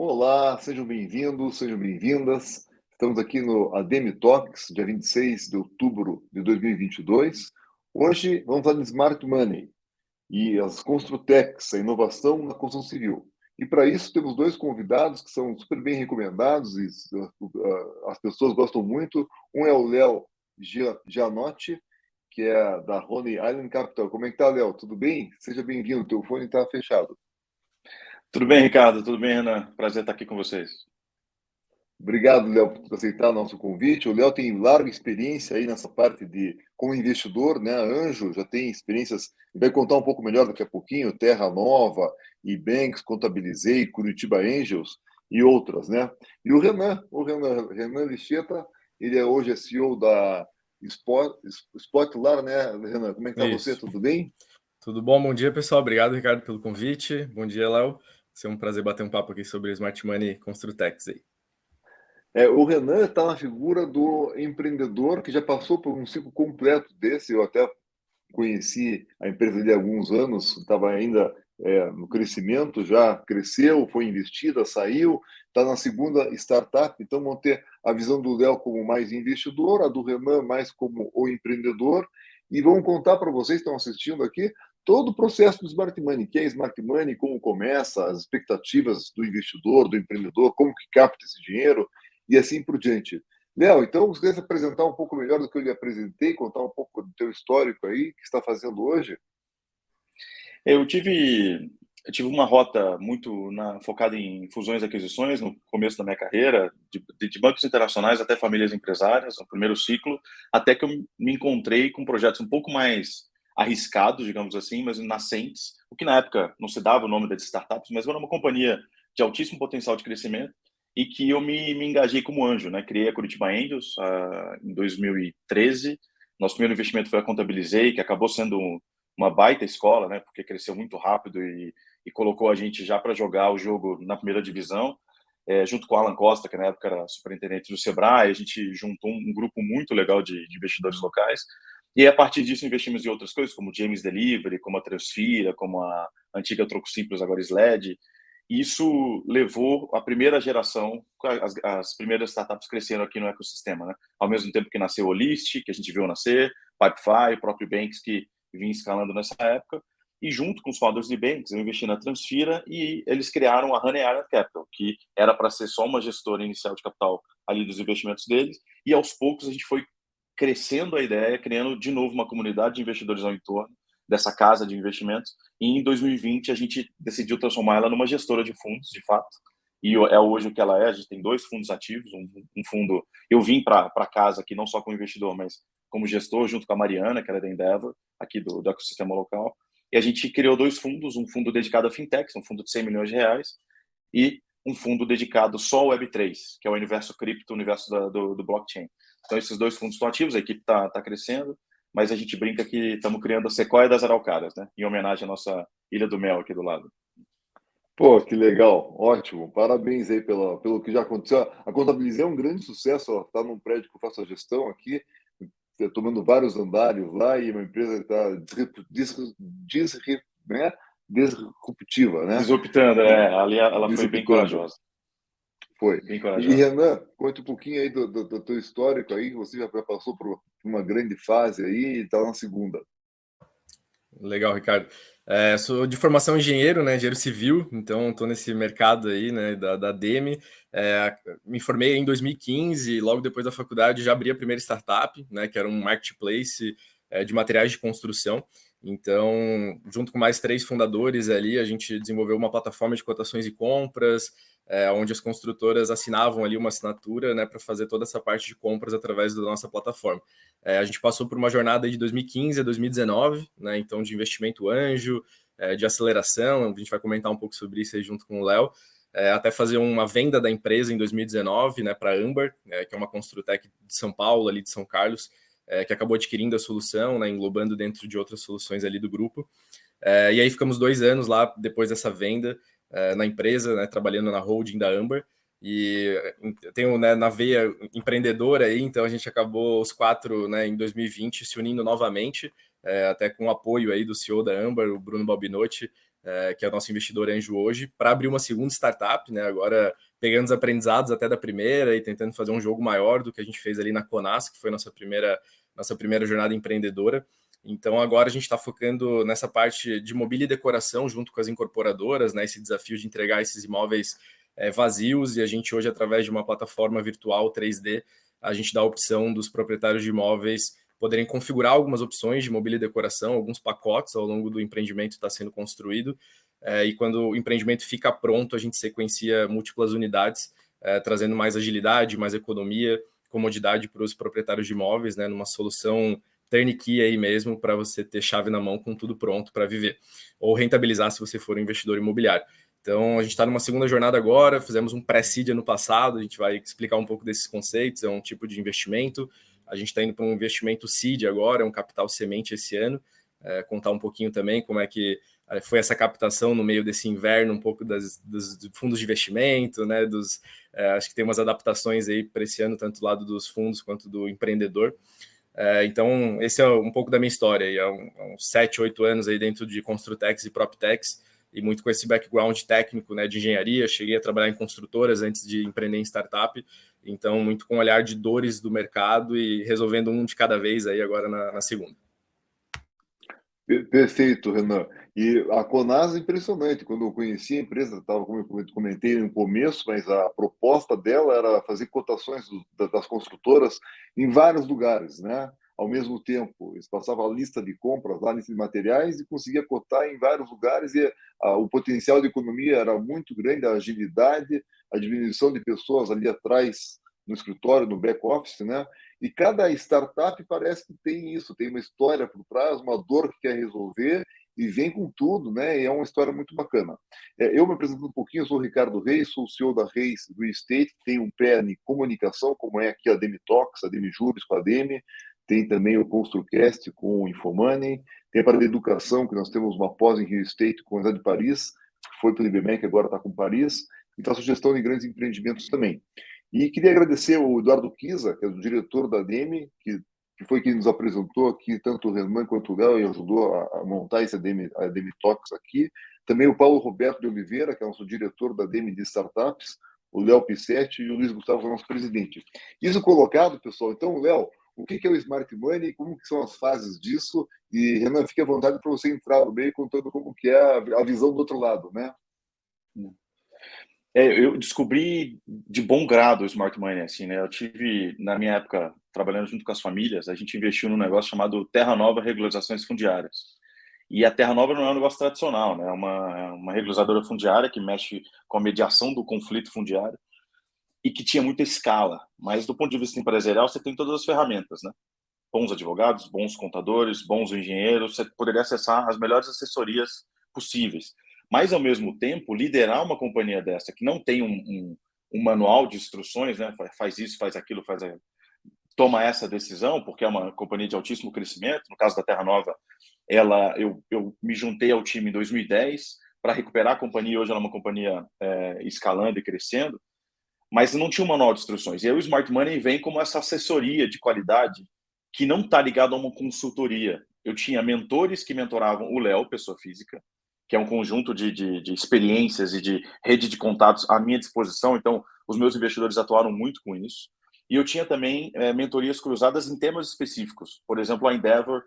Olá, sejam bem-vindos, sejam bem-vindas. Estamos aqui no ADM Talks, dia 26 de outubro de 2022. Hoje vamos falar de Smart Money e as Construtecs, a inovação na construção civil. E para isso temos dois convidados que são super bem recomendados e as pessoas gostam muito. Um é o Léo Gianotti, que é da Honey Island Capital. Como é que tá, Léo? Tudo bem? Seja bem-vindo. Teu fone está fechado. Tudo bem, Ricardo? Tudo bem, Renan? Prazer estar aqui com vocês. Obrigado, Léo, por aceitar o nosso convite. O Léo tem larga experiência aí nessa parte de como investidor, né? Anjo já tem experiências, ele vai contar um pouco melhor daqui a pouquinho, Terra Nova, Ebanks, Contabilizei, Curitiba Angels e outras, né? E o Renan Licheta, hoje é CEO da Spotlar, né, Renan? Como é que tá você? Isso. Tudo bem? Tudo bom? Bom dia, pessoal. Obrigado, Ricardo, pelo convite. Bom dia, Léo. Vai ser um prazer bater um papo aqui sobre Smart Money e Construtex aí. O Renan está na figura do empreendedor que já passou por um ciclo completo desse. Eu até conheci a empresa dele há alguns anos, estava ainda no crescimento, já cresceu, foi investida, saiu, está na segunda startup. Então, vão ter a visão do Léo como mais investidor, a do Renan mais como o empreendedor, e vamos contar para vocês que estão assistindo aqui todo o processo do Smart Money, que é Smart Money, como começa, as expectativas do investidor, do empreendedor, como que capta esse dinheiro e assim por diante. Léo, então você quer se apresentar um pouco melhor do que eu lhe apresentei, contar um pouco do teu histórico aí, que está fazendo hoje? Eu tive uma rota muito focada em fusões e aquisições no começo da minha carreira, de bancos internacionais até famílias empresárias, no primeiro ciclo, até que eu me encontrei com projetos um pouco mais arriscados, digamos assim, mas nascentes, o que na época não se dava o nome das startups, mas era uma companhia de altíssimo potencial de crescimento e que eu me engajei como anjo, né? Criei a Curitiba Angels em 2013. Nosso primeiro investimento foi a Contabilizei, que acabou sendo uma baita escola, né? Porque cresceu muito rápido e colocou a gente já para jogar o jogo na primeira divisão, junto com o Alan Costa, que na época era superintendente do Sebrae. A gente juntou um grupo muito legal de investidores locais. E a partir disso investimos em outras coisas, como James Delivery, como a Transfira, como a antiga Troco Simples, agora SLED. Isso levou a primeira geração, as primeiras startups cresceram aqui no ecossistema, né? Ao mesmo tempo que nasceu o List, que a gente viu nascer, Pipefy, o próprio Banks, que vinha escalando nessa época, e junto com os founders de Banks, eu investi na Transfira e eles criaram a Honey Island Capital, que era para ser só uma gestora inicial de capital ali dos investimentos deles, e aos poucos a gente foi crescendo a ideia, criando de novo uma comunidade de investidores ao entorno dessa casa de investimentos, e em 2020 a gente decidiu transformar ela numa gestora de fundos, de fato, e é hoje o que ela é. A gente tem dois fundos ativos, um fundo, eu vim para casa aqui não só como investidor, mas como gestor, junto com a Mariana, que era da Endeavor, aqui do ecossistema local, e a gente criou dois fundos, um fundo dedicado a fintechs, um fundo de 100 milhões de reais, e um fundo dedicado só ao Web3, que é o universo cripto, o universo do blockchain. Então, esses dois fundos estão ativos, a equipe está crescendo, mas a gente brinca que estamos criando a Sequoia das Araucárias, né? Em homenagem à nossa Ilha do Mel aqui do lado. Pô, que legal, ótimo. Parabéns aí pelo que já aconteceu. A Contabilizei é um grande sucesso, está num prédio que eu faço a gestão aqui, tomando vários andares lá, e uma empresa que está né, disruptiva, né? Disruptando, ali ela foi bem Disruptando. corajosa. Foi. Bem E corajosa. Renan, conta um pouquinho aí do teu histórico aí, você já passou por uma grande fase aí e está na segunda. Legal, Ricardo. Sou de formação engenheiro, né, engenheiro civil, então estou nesse mercado aí, né, da DEME. Me formei em 2015 e logo depois da faculdade já abri a primeira startup, né, que era um marketplace de materiais de construção. Então, junto com mais 3 fundadores ali, a gente desenvolveu uma plataforma de cotações e compras, onde as construtoras assinavam ali uma assinatura, né, para fazer toda essa parte de compras através da nossa plataforma. A gente passou por uma jornada de 2015 a 2019, né, então de investimento anjo, de aceleração, a gente vai comentar um pouco sobre isso aí junto com o Léo, até fazer uma venda da empresa em 2019, né, para a Amber, que é uma Construtec de São Paulo, ali de São Carlos, que acabou adquirindo a solução, né, englobando dentro de outras soluções ali do grupo. E aí ficamos 2 anos lá depois dessa venda na empresa, né, trabalhando na holding da Amber. E eu tenho, né, na veia empreendedora aí, então a gente acabou os 4, né, em 2020 se unindo novamente, até com o apoio aí do CEO da Amber, o Bruno Balbinotti, que é o nosso investidor anjo hoje, para abrir uma segunda startup, né? Agora pegando os aprendizados até da primeira e tentando fazer um jogo maior do que a gente fez ali na Conas, que foi nossa primeira jornada empreendedora. Então agora a gente está focando nessa parte de mobília e decoração junto com as incorporadoras, né? Esse desafio de entregar esses imóveis vazios, e a gente hoje, através de uma plataforma virtual 3D, a gente dá a opção dos proprietários de imóveis poderem configurar algumas opções de mobília e decoração, alguns pacotes ao longo do empreendimento está sendo construído, e quando o empreendimento fica pronto, a gente sequencia múltiplas unidades, trazendo mais agilidade, mais economia, comodidade para os proprietários de imóveis, né, numa solução turnkey aí mesmo, para você ter chave na mão com tudo pronto para viver, ou rentabilizar se você for um investidor imobiliário. Então, a gente está numa segunda jornada agora, fizemos um pré-seed ano passado, a gente vai explicar um pouco desses conceitos, é um tipo de investimento. A gente está indo para um investimento seed agora, um capital semente esse ano, contar um pouquinho também como é que foi essa captação no meio desse inverno, um pouco dos fundos de investimento, né? Acho que tem umas adaptações aí para esse ano, tanto do lado dos fundos quanto do empreendedor. Então, esse é um pouco da minha história. Há uns 7, 8 anos aí dentro de Construtex e PropTex, e muito com esse background técnico, né, de engenharia. Cheguei a trabalhar em construtoras antes de empreender em startup, então muito com o olhar de dores do mercado e resolvendo um de cada vez aí agora na segunda. Perfeito, Renan. E a Conas é impressionante. Quando eu conheci a empresa, estava, como eu comentei no começo, mas a proposta dela era fazer cotações das construtoras em vários lugares, né? Ao mesmo tempo, eles passavam a lista de compras, a lista de materiais e conseguia cotar em vários lugares, e o potencial de economia era muito grande, a agilidade, a diminuição de pessoas ali atrás no escritório, no back office, né? E cada startup parece que tem isso, tem uma história por trás, uma dor que quer resolver e vem com tudo, né? E é uma história muito bacana. Eu me apresento um pouquinho, eu sou o Ricardo Reis, sou o CEO da Reis Real Estate, tenho um pé em comunicação, como é aqui a Demi Talks, a Demi Juros com a Demi, tem também o ConstruCast com o Infomoney, tem a parte de educação, que nós temos uma pós em Real Estate com a Universidade de Paris, que foi para o IBMEC, agora está com Paris, e faço gestão de grandes empreendimentos também. E queria agradecer ao Eduardo Kiza, que é o diretor da DEME, que foi quem nos apresentou aqui, tanto o Renan quanto o Léo, e ajudou a montar a DEME Talks aqui. Também o Paulo Roberto de Oliveira, que é o nosso diretor da DEME de Startups, o Léo Pissetti e o Luiz Gustavo, que é o nosso presidente. Isso colocado, pessoal. Então, Léo, o que é o Smart Money, como que são as fases disso? E, Renan, fique à vontade para você entrar no meio contando como que é a visão do outro lado, né? Eu descobri de bom grado o Smart Money, assim, né? Eu tive, na minha época, trabalhando junto com as famílias, a gente investiu num negócio chamado Terra Nova Regularizações Fundiárias. E a Terra Nova não é um negócio tradicional, né? É uma regularizadora fundiária que mexe com a mediação do conflito fundiário e que tinha muita escala. Mas, do ponto de vista empresarial, você tem todas as ferramentas, né? Bons advogados, bons contadores, bons engenheiros, você poderia acessar as melhores assessorias possíveis. Mas, ao mesmo tempo, liderar uma companhia dessa, que não tem um manual de instruções, né? Faz isso, faz aquilo, toma essa decisão, porque é uma companhia de altíssimo crescimento. No caso da Terra Nova, eu me juntei ao time em 2010 para recuperar a companhia. Hoje ela é uma companhia escalando e crescendo, mas não tinha um manual de instruções. E aí o Smart Money vem como essa assessoria de qualidade que não está ligado a uma consultoria. Eu tinha mentores que mentoravam o Léo, pessoa física, que é um conjunto de experiências e de rede de contatos à minha disposição. Então, os meus investidores atuaram muito com isso. E eu tinha também mentorias cruzadas em temas específicos. Por exemplo, a Endeavor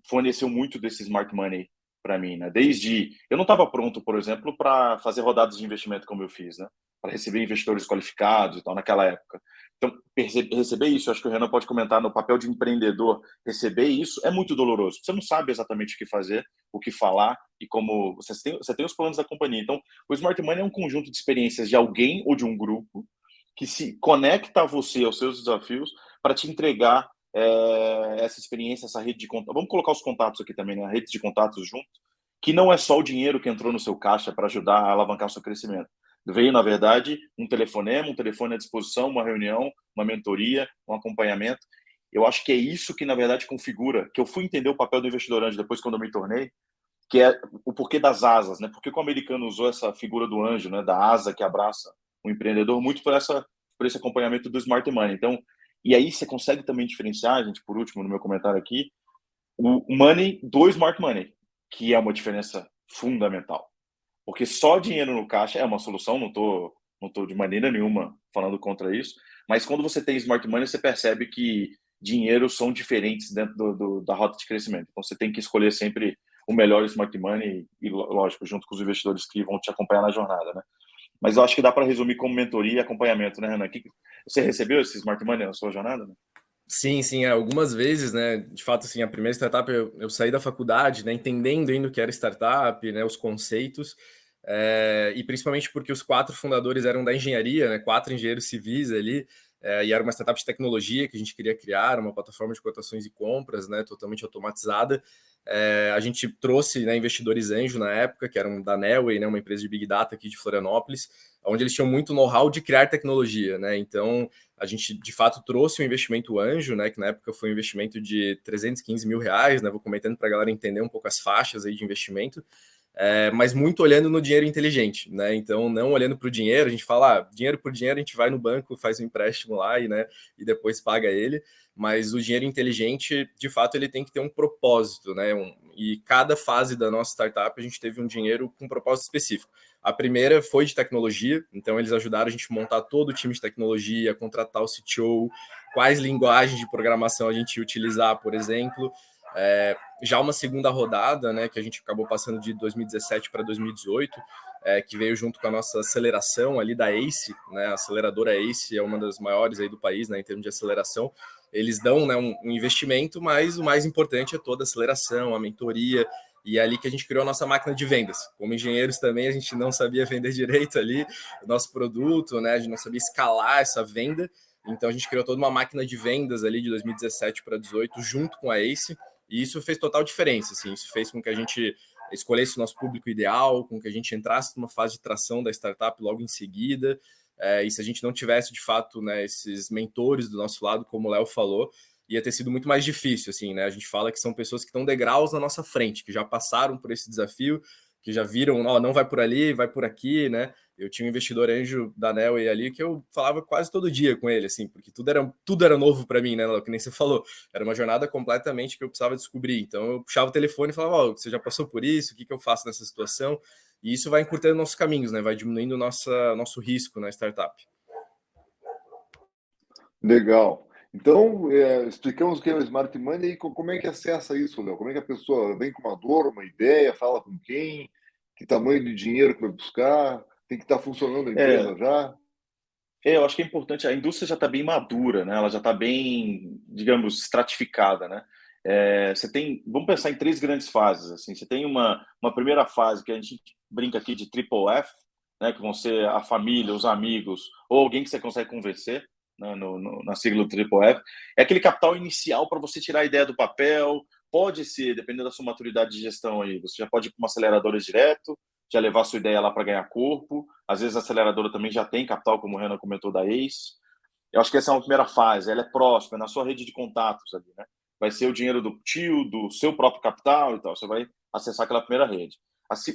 forneceu muito desse Smart Money para mim, né? Desde eu não estava pronto, por exemplo, para fazer rodadas de investimento como eu fiz, né? Para receber investidores qualificados e tal naquela época. Então, receber isso, acho que o Renan pode comentar no papel de empreendedor, receber isso é muito doloroso. Você não sabe exatamente o que fazer, o que falar e como você tem os planos da companhia. Então, o Smart Money é um conjunto de experiências de alguém ou de um grupo que se conecta a você, aos seus desafios, para te entregar essa experiência, essa rede de contatos. Vamos colocar os contatos aqui também, né? A rede de contatos junto, que não é só o dinheiro que entrou no seu caixa para ajudar a alavancar o seu crescimento. Veio, na verdade, um telefonema, um telefone à disposição, uma reunião, uma mentoria, um acompanhamento. Eu acho que é isso que, na verdade, configura, que eu fui entender o papel do investidor anjo depois, quando eu me tornei, que é o porquê das asas, né? Por que o americano usou essa figura do anjo, né? Da asa que abraça o empreendedor, muito por esse acompanhamento do Smart Money. Então, e aí você consegue também diferenciar, gente, por último, no meu comentário aqui, o Money do Smart Money, que é uma diferença fundamental. Porque só dinheiro no caixa é uma solução, não tô de maneira nenhuma falando contra isso, mas quando você tem smart money, você percebe que dinheiros são diferentes dentro da rota de crescimento. Então, você tem que escolher sempre o melhor smart money e, lógico, junto com os investidores que vão te acompanhar na jornada, né? Mas eu acho que dá para resumir como mentoria e acompanhamento, né, Renan? Você recebeu esse smart money na sua jornada? Né? Sim, sim, algumas vezes, né? De fato, assim, a primeira startup eu saí da faculdade, né? Entendendo ainda o que era startup, né? Os conceitos, e principalmente porque os 4 fundadores eram da engenharia, né? 4 engenheiros civis ali, e era uma startup de tecnologia que a gente queria criar, uma plataforma de cotações e compras, né? Totalmente automatizada. A gente trouxe, né, investidores anjo na época, que eram da Nelway, né? Uma empresa de Big Data aqui de Florianópolis, onde eles tinham muito know-how de criar tecnologia, né? Então, a gente, de fato, trouxe um investimento anjo, né, que na época foi um investimento de 315 mil reais, né, vou comentando para a galera entender um pouco as faixas aí de investimento, mas muito olhando no dinheiro inteligente, né, então não olhando para o dinheiro, a gente fala, dinheiro por dinheiro, a gente vai no banco, faz um empréstimo lá e depois paga ele, mas o dinheiro inteligente, de fato, ele tem que ter um propósito, né, e cada fase da nossa startup a gente teve um dinheiro com um propósito específico. A primeira foi de tecnologia, então eles ajudaram a gente a montar todo o time de tecnologia, contratar o CTO, quais linguagens de programação a gente ia utilizar, por exemplo. Já uma segunda rodada, né, que a gente acabou passando de 2017 para 2018, que veio junto com a nossa aceleração ali da ACE, né, a aceleradora ACE é uma das maiores aí do país, né, em termos de aceleração. Eles dão, né, um investimento, mas o mais importante é toda a aceleração, a mentoria, e é ali que a gente criou a nossa máquina de vendas. Como engenheiros também, a gente não sabia vender direito ali o nosso produto, né? A gente não sabia escalar essa venda. Então, a gente criou toda uma máquina de vendas ali de 2017 para 2018, junto com a ACE. E isso fez total diferença, assim. Isso fez com que a gente escolhesse o nosso público ideal, com que a gente entrasse numa fase de tração da startup logo em seguida. E se a gente não tivesse, de fato, né, esses mentores do nosso lado, como o Léo falou, ia ter sido muito mais difícil, assim, né? A gente fala que são pessoas que estão degraus na nossa frente, que já passaram por esse desafio, que já viram, ó, não vai por ali, vai por aqui, né? Eu tinha um investidor anjo da Nelway ali que eu falava quase todo dia com ele, assim, porque tudo era novo para mim, né? Que nem você falou, era uma jornada completamente que eu precisava descobrir. Então eu puxava o telefone e falava, ó, você já passou por isso? O que eu faço nessa situação? E isso vai encurtando nossos caminhos, né? Vai diminuindo nosso risco na startup. Legal. Então, explicamos o que é o Smart Money e como é que acessa isso, Léo? Como é que a pessoa vem com uma dor, uma ideia, fala com quem, que tamanho de dinheiro que vai buscar, tem que estar funcionando a empresa já? Eu acho que é importante, a indústria já está bem madura, né? Ela já está bem, digamos, estratificada, né? Vamos pensar em 3 grandes fases, assim. Você tem uma primeira fase que a gente brinca aqui de triple F, né? Que vão ser a família, os amigos, ou alguém que você consegue convencer, né? Na sigla do triple F. É aquele capital inicial para você tirar a ideia do papel. Pode ser, dependendo da sua maturidade de gestão aí, você já pode ir para uma aceleradora direto, já levar a sua ideia lá para ganhar corpo. Às vezes a aceleradora também já tem capital, como o Renan comentou, da ACE. Eu acho que essa é uma primeira fase, ela é próxima, é na sua rede de contatos ali, né? Vai ser o dinheiro do tio, do seu próprio capital e tal, você vai acessar aquela primeira rede.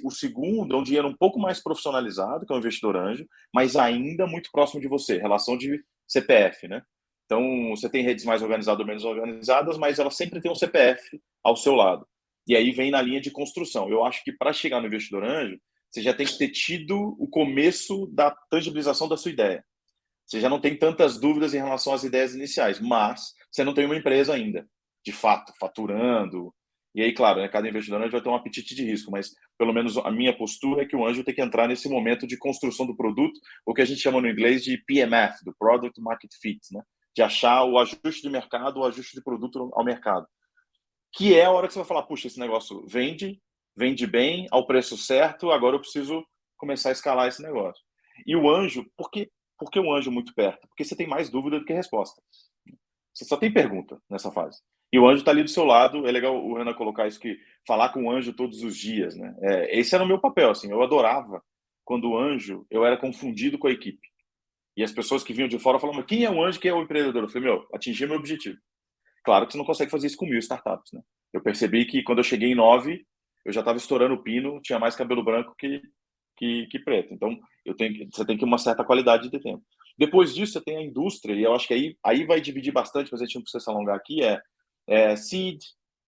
O segundo é um dinheiro um pouco mais profissionalizado, que é o investidor anjo, mas ainda muito próximo de você, relação de CPF, né? Então, você tem redes mais organizadas ou menos organizadas, mas ela sempre tem um CPF ao seu lado. E aí vem na linha de construção. Eu acho que para chegar no investidor anjo, você já tem que ter tido o começo da tangibilização da sua ideia. Você já não tem tantas dúvidas em relação às ideias iniciais, mas você não tem uma empresa ainda, de fato, faturando. E aí, claro, né, cada investidor anjo vai ter um apetite de risco, mas pelo menos a minha postura é que o anjo tem que entrar nesse momento de construção do produto, o que a gente chama no inglês de PMF, do Product Market Fit, né? De achar o ajuste de mercado, o ajuste de produto ao mercado. Que é a hora que você vai falar, puxa, esse negócio vende bem, ao preço certo, agora eu preciso começar a escalar esse negócio. E o anjo, por que o anjo muito perto? Porque você tem mais dúvida do que resposta. Você só tem pergunta nessa fase. E o anjo está ali do seu lado, é legal o Renan colocar isso, que falar com o anjo todos os dias, né? Esse era o meu papel, assim, eu adorava quando o anjo, eu era confundido com a equipe. E as pessoas que vinham de fora falavam, quem é o anjo, quem é o empreendedor? Eu falei, atingi meu objetivo. Claro que você não consegue fazer isso com 1.000 startups, né? Eu percebi que quando eu cheguei em 9, eu já estava estourando o pino, tinha mais cabelo branco que preto. Então, você tem que uma certa qualidade de tempo. Depois disso, você tem a indústria, e eu acho que aí vai dividir bastante, mas a gente não precisa se alongar aqui, Seed,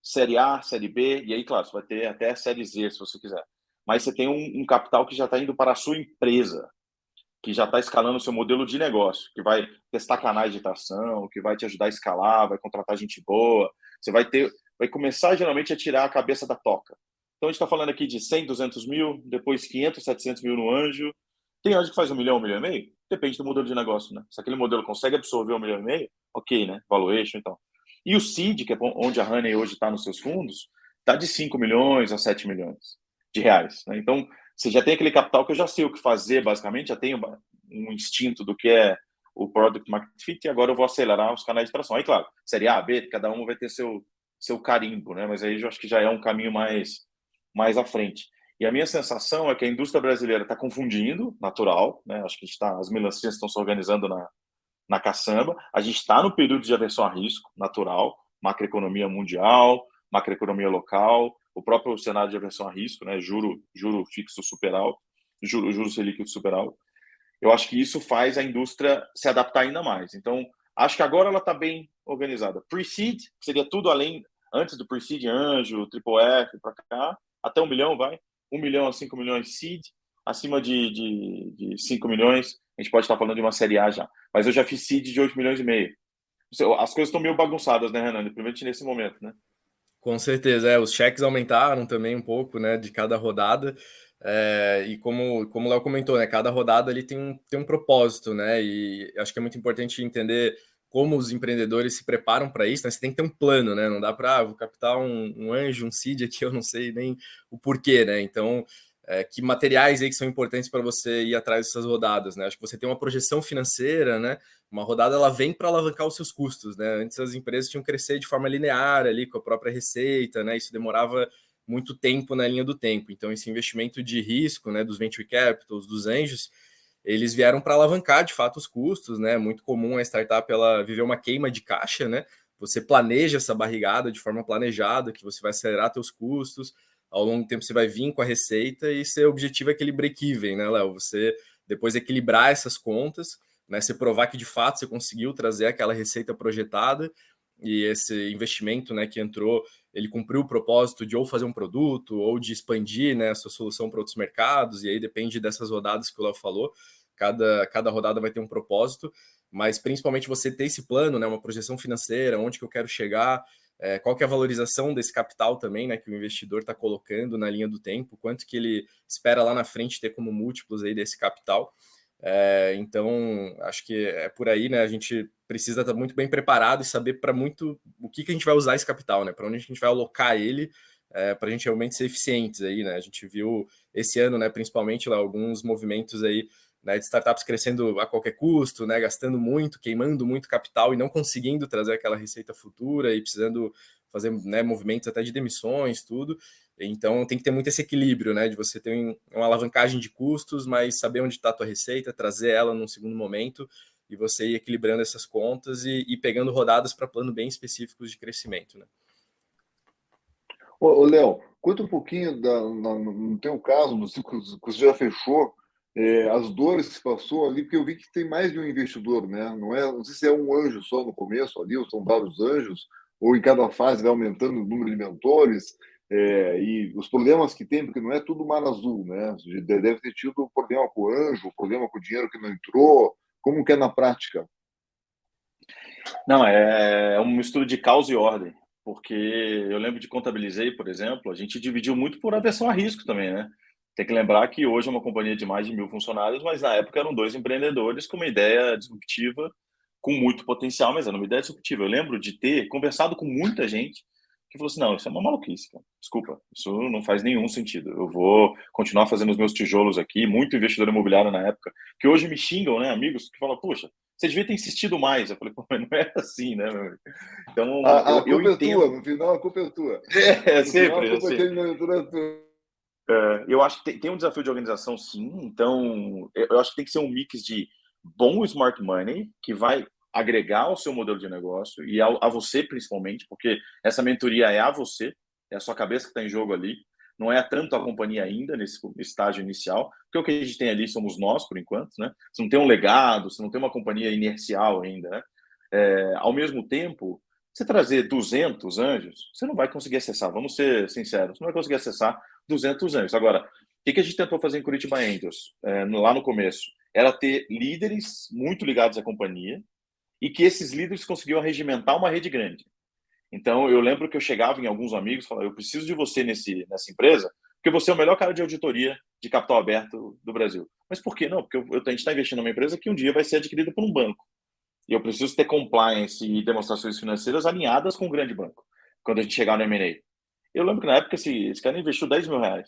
Série A, Série B, e aí, claro, você vai ter até a Série Z, se você quiser. mas você tem um capital que já está indo para a sua empresa, que já está escalando o seu modelo de negócio, que vai testar canais de tração, que vai te ajudar a escalar, vai contratar gente boa, você vai começar geralmente a tirar a cabeça da toca. Então a gente está falando aqui de 100, 200 mil, depois 500, 700 mil no anjo. Tem anjo que faz 1 milhão e meio? Depende do modelo de negócio, né? Se aquele modelo consegue absorver 1 milhão e meio, ok, né? Valuation, então. E o seed, que é onde a Honey hoje está nos seus fundos, está de 5 milhões a 7 milhões de reais, né? Então, você já tem aquele capital que eu já sei o que fazer, basicamente, já tenho um instinto do que é o Product Market Fit, e agora eu vou acelerar os canais de tração. Aí, claro, série A, B, cada um vai ter seu carimbo, né? Mas aí eu acho que já é um caminho mais à frente. E a minha sensação é que a indústria brasileira está confundindo, natural, né? Acho que as melancias estão se organizando na caçamba. A gente está no período de aversão a risco, natural, macroeconomia mundial, macroeconomia local, o próprio cenário de aversão a risco, né? Juro fixo super alto, juro Selic super alto. Eu acho que isso faz a indústria se adaptar ainda mais. Então, acho que agora ela está bem organizada. Pre-seed, seria tudo além, antes do pre-seed, anjo, triple F, para cá, até 1 milhão, vai. 1 milhão a 5 milhões seed, acima de 5 milhões, a gente pode estar falando de uma série A já. Mas eu já fiz seed de 8 milhões e meio. As coisas estão meio bagunçadas, né, Renan? Principalmente nesse momento, né? Com certeza, os cheques aumentaram também um pouco, né, de cada rodada. E como o Léo comentou, né, cada rodada ali tem um propósito, né? E acho que é muito importante entender como os empreendedores se preparam para isso, né? Você tem que ter um plano, né? Não dá para vou captar um anjo, um seed aqui, eu não sei nem o porquê, né? Então, que materiais aí que são importantes para você ir atrás dessas rodadas, né? Acho que você tem uma projeção financeira, né? Uma rodada ela vem para alavancar os seus custos, né? Antes as empresas tinham que crescer de forma linear ali com a própria receita, né? Isso demorava muito tempo na linha do tempo. Então esse investimento de risco, né, dos venture capitals, dos anjos, eles vieram para alavancar de fato os custos, né? Muito comum a startup ela viver uma queima de caixa, né? Você planeja essa barrigada de forma planejada, que você vai acelerar seus custos, ao longo do tempo você vai vir com a receita e seu objetivo é aquele break-even, né, Léo? Você depois equilibrar essas contas, né? Você provar que de fato você conseguiu trazer aquela receita projetada e esse investimento, né, que entrou, ele cumpriu o propósito de ou fazer um produto ou de expandir, né, a sua solução para outros mercados, e aí depende dessas rodadas que o Léo falou, cada rodada vai ter um propósito, mas principalmente você ter esse plano, né, uma projeção financeira, onde que eu quero chegar, qual que é a valorização desse capital também, né, que o investidor está colocando na linha do tempo, quanto que ele espera lá na frente ter como múltiplos aí desse capital. Então, acho que é por aí, né? A gente precisa estar muito bem preparado e saber para muito o que a gente vai usar esse capital, né? Para onde a gente vai alocar ele, para a gente realmente ser eficientes aí, né? A gente viu esse ano, né, principalmente lá, alguns movimentos aí, né, de startups crescendo a qualquer custo, né, gastando muito, queimando muito capital e não conseguindo trazer aquela receita futura e precisando fazer, né, movimentos até de demissões, tudo. Então tem que ter muito esse equilíbrio, né? De você ter uma alavancagem de custos, mas saber onde está a tua receita, trazer ela num segundo momento e você ir equilibrando essas contas e pegando rodadas para planos bem específicos de crescimento, né? Ô, Léo, conta um pouquinho no teu caso, no ciclo que você já fechou, as dores que se passou ali, porque eu vi que tem mais de um investidor, né? Não sei se é um anjo só no começo ali, ou são vários anjos, ou em cada fase vai aumentando o número de mentores, e os problemas que tem, porque não é tudo mar azul, né? Deve ter tido problema com o anjo, problema com o dinheiro que não entrou, como que é na prática? Não, é um mistura de causa e ordem, porque eu lembro de Contabilizei, por exemplo, a gente dividiu muito por aversão a risco também, né? Tem que lembrar que hoje é uma companhia de mais de 1.000 funcionários, mas na época eram 2 empreendedores com uma ideia disruptiva, com muito potencial, mas era uma ideia disruptiva. Eu lembro de ter conversado com muita gente que falou assim, não, isso é uma maluquice, cara. Desculpa, isso não faz nenhum sentido. Eu vou continuar fazendo os meus tijolos aqui, muito investidor imobiliário na época, que hoje me xingam, né, amigos, que falam, poxa, você devia ter insistido mais. Eu falei, pô, mas não é assim, né, meu? Então, A eu culpa é tua, entendo. no final a culpa é tua. No final a Sempre, culpa assim. é tua. Eu acho que tem um desafio de organização, sim. Então, eu acho que tem que ser um mix de bom smart money, que vai agregar ao seu modelo de negócio e a você, principalmente, porque essa mentoria é a você, é a sua cabeça que está em jogo ali. Não é tanto a companhia ainda, nesse estágio inicial, porque o que a gente tem ali somos nós, por enquanto, né? Você não tem um legado, você não tem uma companhia inercial ainda, né? Ao mesmo tempo, você trazer 200 anjos, você não vai conseguir acessar, vamos ser sinceros, você não vai conseguir acessar 200 anjos. Agora, que a gente tentou fazer em Curitiba Angels, lá no começo? Era ter líderes muito ligados à companhia e que esses líderes conseguiam regimentar uma rede grande. Então, eu lembro que eu chegava em alguns amigos e falava, eu preciso de você nessa empresa, porque você é o melhor cara de auditoria de capital aberto do Brasil. Mas por que não? Porque a gente está investindo numa empresa que um dia vai ser adquirida por um banco. E eu preciso ter compliance e demonstrações financeiras alinhadas com o grande banco, quando a gente chegar no M&A. Eu lembro que na época esse cara investiu R$ 10.000,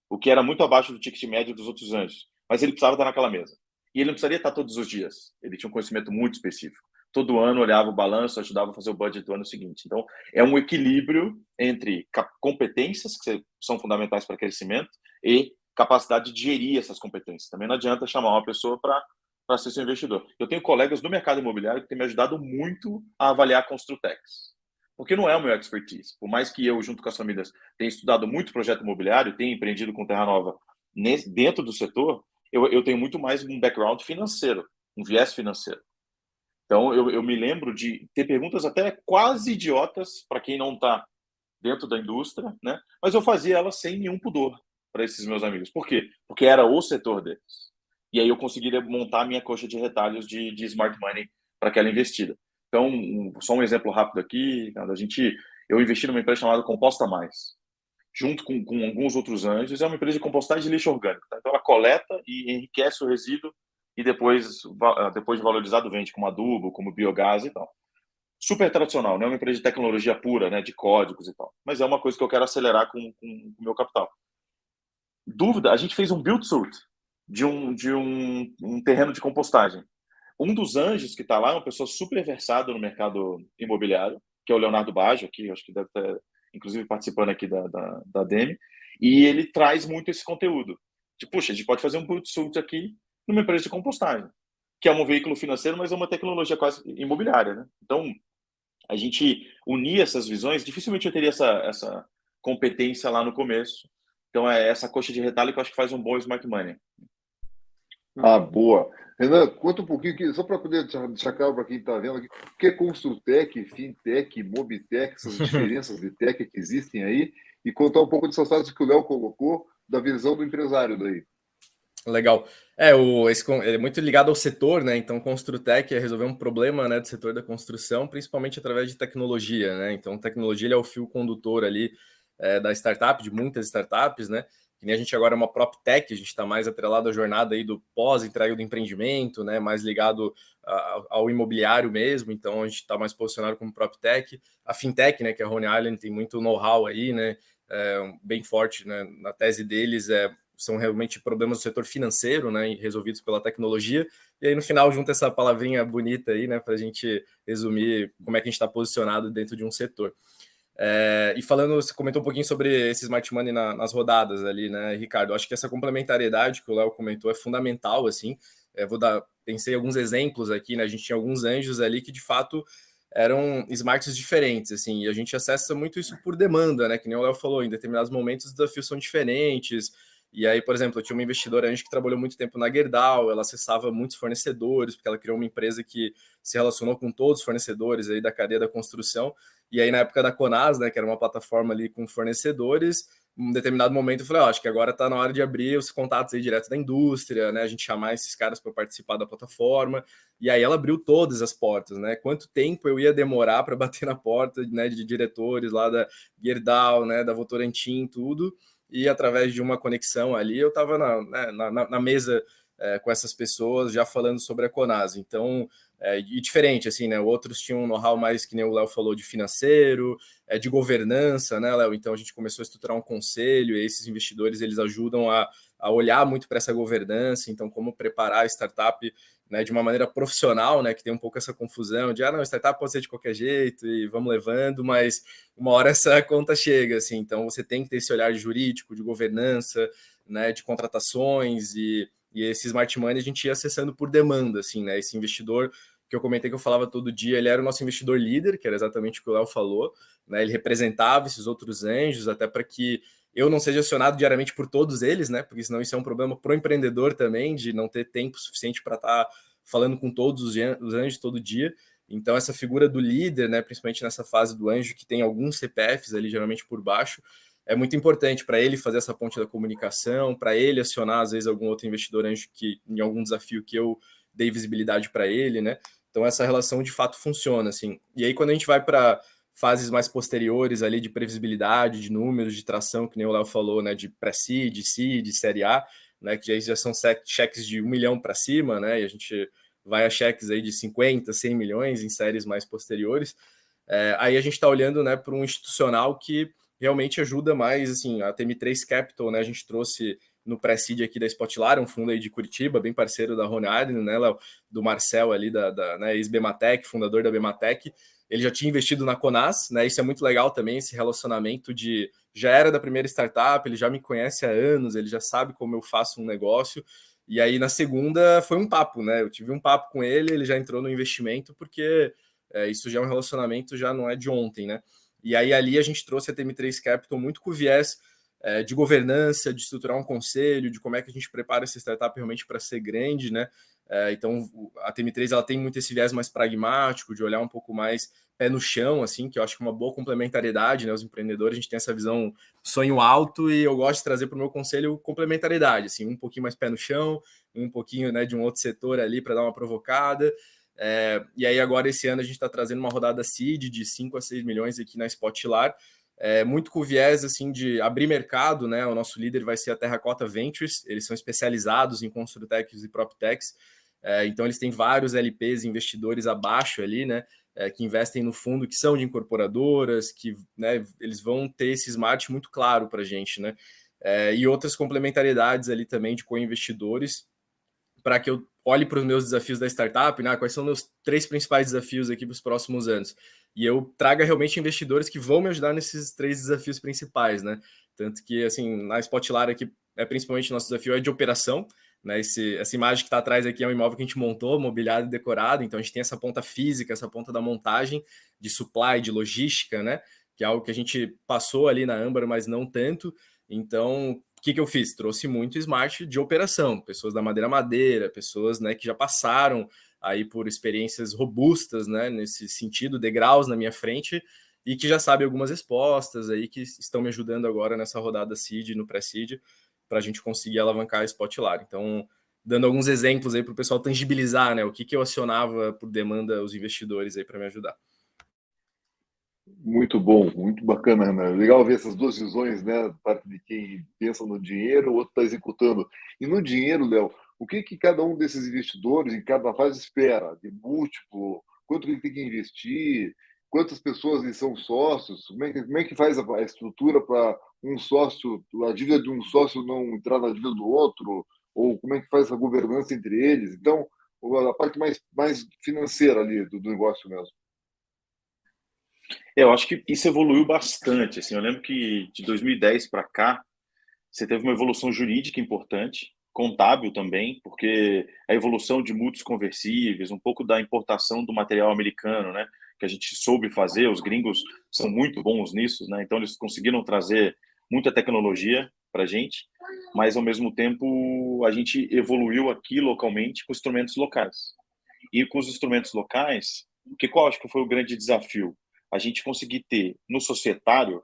o que era muito abaixo do ticket médio dos outros anjos. Mas ele precisava estar naquela mesa. E ele não precisaria estar todos os dias. Ele tinha um conhecimento muito específico. Todo ano olhava o balanço, ajudava a fazer o budget do ano seguinte. Então, é um equilíbrio entre competências, que são fundamentais para crescimento, e capacidade de gerir essas competências. Também não adianta chamar uma pessoa para ser seu investidor. Eu tenho colegas do mercado imobiliário que têm me ajudado muito a avaliar construtecs, porque não é o meu expertise. Por mais que eu, junto com as famílias, tenha estudado muito projeto imobiliário, tenha empreendido com Terra Nova dentro do setor, eu tenho muito mais um background financeiro, um viés financeiro. Então, eu me lembro de ter perguntas até quase idiotas para quem não está dentro da indústria, né? Mas eu fazia elas sem nenhum pudor para esses meus amigos. Por quê? Porque era o setor deles. E aí eu conseguiria montar a minha coxa de retalhos de smart money para aquela investida. Então, só um exemplo rápido aqui, eu investi numa empresa chamada Composta Mais, junto com alguns outros anjos. É uma empresa de compostagem de lixo orgânico. Tá? Então, ela coleta e enriquece o resíduo e depois de valorizado, vende como adubo, como biogás e tal. Super tradicional, não é uma empresa de tecnologia pura, né, de códigos e tal. Mas é uma coisa que eu quero acelerar com o meu capital. Dúvida, a gente fez um build-suit de um terreno de compostagem. Um dos anjos que está lá é uma pessoa super versada no mercado imobiliário, que é o Leonardo Baggio, que acho que deve estar, inclusive, participando aqui da DEME, e ele traz muito esse conteúdo. Tipo, puxa, a gente pode fazer um build-suit aqui numa empresa de compostagem, que é um veículo financeiro, mas é uma tecnologia quase imobiliária, né? Então, a gente unir essas visões, dificilmente eu teria essa competência lá no começo. Então, é essa coxa de retalho que eu acho que faz um bom smart money. Ah, boa. Renan, conta um pouquinho, só para poder deixar claro para quem está vendo aqui, o que é Construtec, Fintech, Mobitech, essas diferenças de tech que existem aí, e contar um pouco dessas frases que o Léo colocou, da visão do empresário daí. Legal. Ele é muito ligado ao setor, né? Então, Construtec é resolver um problema, né, do setor da construção, principalmente através de tecnologia, né? Então, tecnologia ele é o fio condutor ali da startup, de muitas startups, né? Que nem a gente agora é uma PropTech, a gente está mais atrelado à jornada aí do pós-entrega do empreendimento, né? Mais ligado ao imobiliário mesmo. Então, a gente está mais posicionado como PropTech. A Fintech, né? Que é a Rhode Island, tem muito know-how aí, né? Bem forte, né? Na tese deles são realmente problemas do setor financeiro, né, resolvidos pela tecnologia. E aí, no final, junta essa palavrinha bonita aí, né, para a gente resumir como é que a gente está posicionado dentro de um setor. E falando, você comentou um pouquinho sobre esse smart money nas rodadas ali, né, Ricardo? Acho que essa complementariedade que o Léo comentou é fundamental, assim. Pensei em alguns exemplos aqui, né? A gente tinha alguns anjos ali que, de fato, eram smarts diferentes, assim, e a gente acessa muito isso por demanda, né? Que nem o Léo falou, em determinados momentos os desafios são diferentes. E aí, por exemplo, eu tinha uma investidora anjo que trabalhou muito tempo na Gerdau, ela acessava muitos fornecedores, porque ela criou uma empresa que se relacionou com todos os fornecedores aí da cadeia da construção. E aí, na época da Conas, né, que era uma plataforma ali com fornecedores, em determinado momento eu falei, acho que agora está na hora de abrir os contatos aí direto da indústria, né, a gente chamar esses caras para participar da plataforma. E aí ela abriu todas as portas, né? Quanto tempo eu ia demorar para bater na porta, né, de diretores lá da Gerdau, né, da Votorantim, tudo. E através de uma conexão ali, eu estava na mesa com essas pessoas já falando sobre a Conas. Então, e diferente, assim, né? Outros tinham um know-how mais, que nem o Léo falou, de financeiro, de governança, né, Léo? Então, a gente começou a estruturar um conselho, e esses investidores, eles ajudam a olhar muito para essa governança, então, como preparar a startup, né, de uma maneira profissional, né, que tem um pouco essa confusão de, não, startup pode ser de qualquer jeito e vamos levando, mas uma hora essa conta chega, assim, então você tem que ter esse olhar jurídico, de governança, né, de contratações e esse smart money a gente ia acessando por demanda, assim, né, esse investidor que eu comentei que eu falava todo dia, ele era o nosso investidor líder, que era exatamente o que o Léo falou, né, ele representava esses outros anjos, até para que eu não seja acionado diariamente por todos eles, né? Porque senão isso é um problema para o empreendedor também, de não ter tempo suficiente para estar falando com todos os anjos todo dia. Então, essa figura do líder, né, principalmente nessa fase do anjo, que tem alguns CPFs ali, geralmente por baixo, é muito importante para ele fazer essa ponte da comunicação, para ele acionar, às vezes, algum outro investidor anjo que, em algum desafio que eu dei visibilidade para ele, né? Então, essa relação de fato funciona, assim. E aí, quando a gente vai para fases mais posteriores ali de previsibilidade, de números, de tração, que nem o Léo falou, né? De pré-seed, seed, série A, né? Que já são cheques de 1 milhão para cima, né? E a gente vai a cheques aí de 50, 100 milhões em séries mais posteriores. Aí a gente está olhando, né, para um institucional que realmente ajuda mais, assim, a TM3 Capital, né, a gente trouxe no pré-seed aqui da Spotlight, um fundo aí de Curitiba, bem parceiro da Rony Adler, né, do Marcel ali, né, ex-Bematec, fundador da Bematec. Ele já tinha investido na Conas, né, isso é muito legal também, esse relacionamento de, já era da primeira startup, ele já me conhece há anos, ele já sabe como eu faço um negócio, e aí na segunda foi um papo, né, eu tive um papo com ele, ele já entrou no investimento, porque isso já é um relacionamento, já não é de ontem, né, e aí ali a gente trouxe a TM3 Capital muito com viés de governança, de estruturar um conselho, de como é que a gente prepara essa startup realmente para ser grande, né? Então a TM3 ela tem muito esse viés mais pragmático, de olhar um pouco mais pé no chão, assim, que eu acho que é uma boa complementariedade, né? Os empreendedores, a gente tem essa visão sonho alto e eu gosto de trazer para o meu conselho complementariedade, assim, um pouquinho mais pé no chão, um pouquinho, né, de um outro setor ali para dar uma provocada. E aí agora esse ano a gente está trazendo uma rodada seed de 5 a 6 milhões aqui na Spotlight, muito com viés assim, de abrir mercado, né? O nosso líder vai ser a Terracota Ventures, eles são especializados em Construtechs e PropTechs, então eles têm vários LPs investidores abaixo ali, né? Que investem no fundo, que são de incorporadoras, que, né, eles vão ter esse smart muito claro para a gente, né? E outras complementariedades ali também de co-investidores, para que eu olhe para os meus desafios da startup, né? Quais são meus 3 principais desafios aqui para os próximos anos. E eu traga realmente investidores que vão me ajudar nesses 3 desafios principais, né? Tanto que, assim, na Spotlight aqui, principalmente nosso desafio é de operação, né? Essa imagem que está atrás aqui é um imóvel que a gente montou, mobiliado e decorado, então a gente tem essa ponta física, essa ponta da montagem, de supply, de logística, né? Que é algo que a gente passou ali na Âmbar, mas não tanto. Então, o que eu fiz? Trouxe muito smart de operação, pessoas da Madeira, pessoas, né, que já passaram aí por experiências robustas, né, nesse sentido, degraus na minha frente, e que já sabem algumas respostas aí, que estão me ajudando agora nessa rodada seed, no pré-seed, para a gente conseguir alavancar a Spotlight. Então, dando alguns exemplos aí para o pessoal tangibilizar, né, o que eu acionava por demanda os investidores aí para me ajudar. Muito bom, muito bacana, Renan. Legal ver essas duas visões, né? Parte de quem pensa no dinheiro, o outro está executando. E no dinheiro, Léo, o que cada um desses investidores em cada fase espera? De múltiplo? Quanto que ele tem que investir? Quantas pessoas eles são sócios? Como é que faz a estrutura para um sócio, a dívida de um sócio não entrar na dívida do outro? Ou como é que faz a governança entre eles? Então, a parte mais financeira ali do negócio mesmo. Eu acho que isso evoluiu bastante. Assim, eu lembro que de 2010 para cá, você teve uma evolução jurídica importante, contábil também, porque a evolução de mútuos conversíveis, um pouco da importação do material americano, né, que a gente soube fazer, os gringos são muito bons nisso, né, então eles conseguiram trazer muita tecnologia para a gente, mas ao mesmo tempo a gente evoluiu aqui localmente com instrumentos locais. E com os instrumentos locais, qual acho que foi o grande desafio? A gente conseguir ter no societário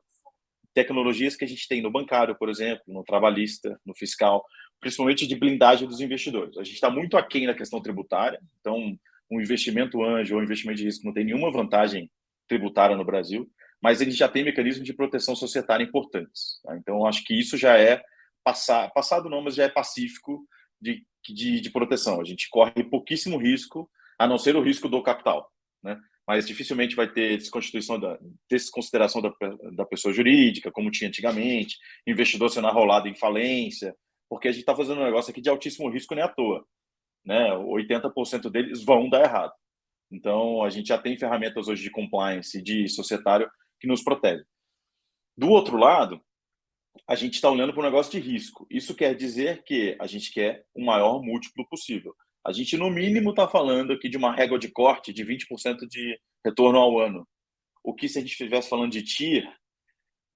tecnologias que a gente tem no bancário, por exemplo, no trabalhista, no fiscal, principalmente de blindagem dos investidores. A gente está muito aquém na questão tributária, então um investimento anjo ou um investimento de risco não tem nenhuma vantagem tributária no Brasil, mas ele já tem mecanismos de proteção societária importantes. Tá? Então, acho que isso já é passado não, mas já é pacífico de proteção. A gente corre pouquíssimo risco, a não ser o risco do capital, né? Mas dificilmente vai ter desconsideração da pessoa jurídica, como tinha antigamente, investidor sendo arrolado em falência, porque a gente está fazendo um negócio aqui de altíssimo risco nem à toa, né? 80% deles vão dar errado. Então, a gente já tem ferramentas hoje de compliance, de societário, que nos protegem. Do outro lado, a gente está olhando para um negócio de risco. Isso quer dizer que a gente quer o maior múltiplo possível. A gente, no mínimo, está falando aqui de uma régua de corte de 20% de retorno ao ano. O que, se a gente estivesse falando de TIR,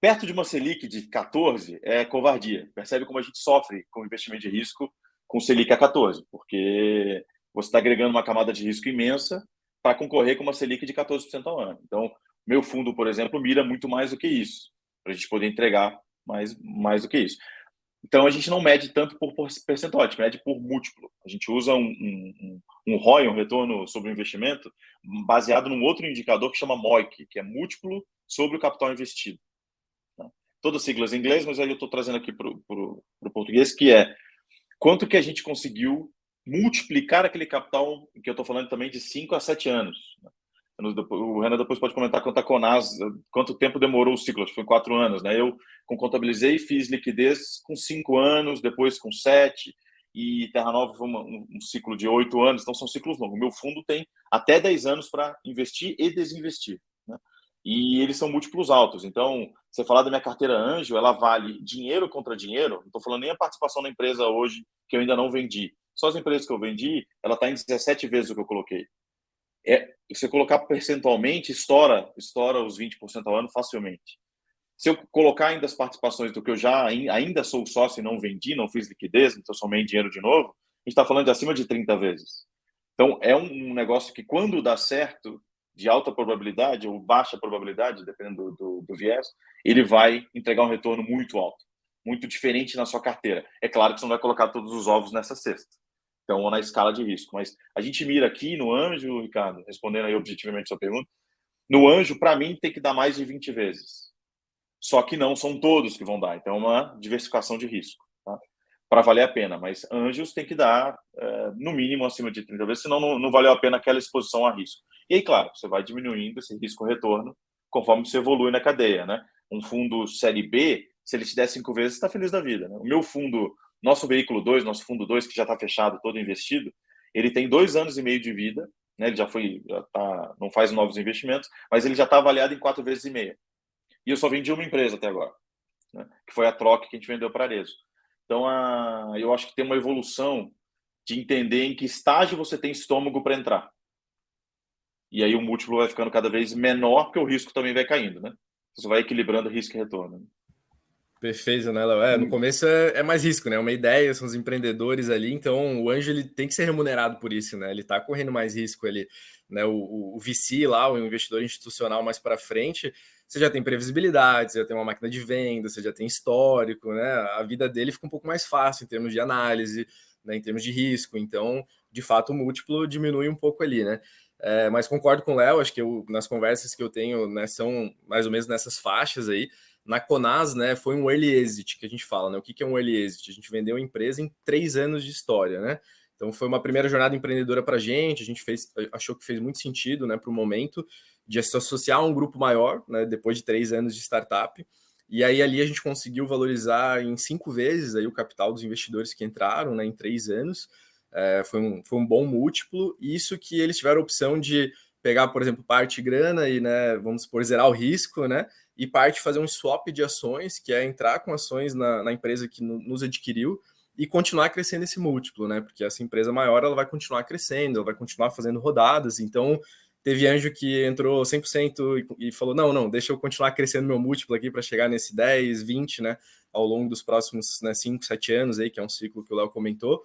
perto de uma Selic de 14, é covardia. Percebe como a gente sofre com investimento de risco com Selic a 14, porque você está agregando uma camada de risco imensa para concorrer com uma Selic de 14% ao ano. Então, meu fundo, por exemplo, mira muito mais do que isso, para a gente poder entregar mais do que isso. Então, a gente não mede tanto por percentual, a gente mede por múltiplo. A gente usa um ROI, um retorno sobre o investimento, baseado num outro indicador que chama MOIC, que é múltiplo sobre o capital investido. Todas siglas em inglês, mas aí eu estou trazendo aqui para o português, que é quanto que a gente conseguiu multiplicar aquele capital, que eu estou falando também de 5 a 7 anos. O Renan depois pode comentar quanto tempo demorou o ciclo, acho que foi 4 anos, né? Eu contabilizei, fiz liquidez com 5 anos, depois com 7, e Terra Nova foi um ciclo de 8 anos, então são ciclos longos. O meu fundo tem até 10 anos para investir e desinvestir, né? E eles são múltiplos altos. Então, você falar da minha carteira Anjo, ela vale dinheiro contra dinheiro, não estou falando nem a participação na empresa hoje, que eu ainda não vendi. Só as empresas que eu vendi, ela está em 17 vezes o que eu coloquei. Se eu colocar percentualmente, estoura os 20% ao ano facilmente. Se eu colocar ainda as participações do que eu já ainda sou sócio e não vendi, não fiz liquidez, então somei dinheiro de novo, a gente está falando de acima de 30 vezes. Então, é um negócio que, quando dá certo, de alta probabilidade ou baixa probabilidade, dependendo do viés, ele vai entregar um retorno muito alto, muito diferente na sua carteira. É claro que você não vai colocar todos os ovos nessa cesta. Então, na escala de risco. Mas a gente mira aqui no Anjo, Ricardo, respondendo aí objetivamente a sua pergunta, no Anjo, para mim, tem que dar mais de 20 vezes. Só que não são todos que vão dar. Então, é uma diversificação de risco, tá? Para valer a pena. Mas Anjos tem que dar, no mínimo, acima de 30 vezes, senão não valeu a pena aquela exposição a risco. E aí, claro, você vai diminuindo esse risco-retorno conforme você evolui na cadeia, né? Um fundo série B, se ele te der 5 vezes, você está feliz da vida, né? O meu fundo, nosso veículo 2, nosso fundo 2, que já está fechado, todo investido, ele tem 2 anos e meio de vida, né? Ele não faz novos investimentos, mas ele já está avaliado em 4 vezes e meia. E eu só vendi uma empresa até agora, né? Que foi a Troca, que a gente vendeu para a Arezzo. Então, eu acho que tem uma evolução de entender em que estágio você tem estômago para entrar. E aí o múltiplo vai ficando cada vez menor, porque o risco também vai caindo, né? Você vai equilibrando risco e retorno. Perfeito, né, Léo? No começo é mais risco, né? Uma ideia, são os empreendedores ali, então o anjo ele tem que ser remunerado por isso, né? Ele tá correndo mais risco ali, né? O VC lá, o investidor institucional mais para frente, você já tem previsibilidade, você já tem uma máquina de venda, você já tem histórico, né? A vida dele fica um pouco mais fácil em termos de análise, né? Em termos de risco, então, de fato, o múltiplo diminui um pouco ali, né? Mas concordo com o Léo, acho que nas conversas que eu tenho, né, são mais ou menos nessas faixas aí. Na Conas, né, foi um early exit que a gente fala, né? O que é um early exit? A gente vendeu a empresa em 3 anos de história, né? Então foi uma primeira jornada empreendedora para a gente achou que fez muito sentido, né, para o momento de se associar a um grupo maior, né, depois de 3 anos de startup. E aí ali a gente conseguiu valorizar em 5 vezes aí o capital dos investidores que entraram, né, em 3 anos. Foi um bom múltiplo. Isso que eles tiveram a opção de pegar, por exemplo, parte grana e, né, vamos supor, zerar o risco, né? E parte fazer um swap de ações, que é entrar com ações na empresa que nos adquiriu e continuar crescendo esse múltiplo, né? Porque essa empresa maior ela vai continuar crescendo, ela vai continuar fazendo rodadas. Então, teve anjo que entrou 100% e falou: não, deixa eu continuar crescendo meu múltiplo aqui para chegar nesse 10, 20, né? Ao longo dos próximos, né, 5, 7 anos aí, que é um ciclo que o Léo comentou.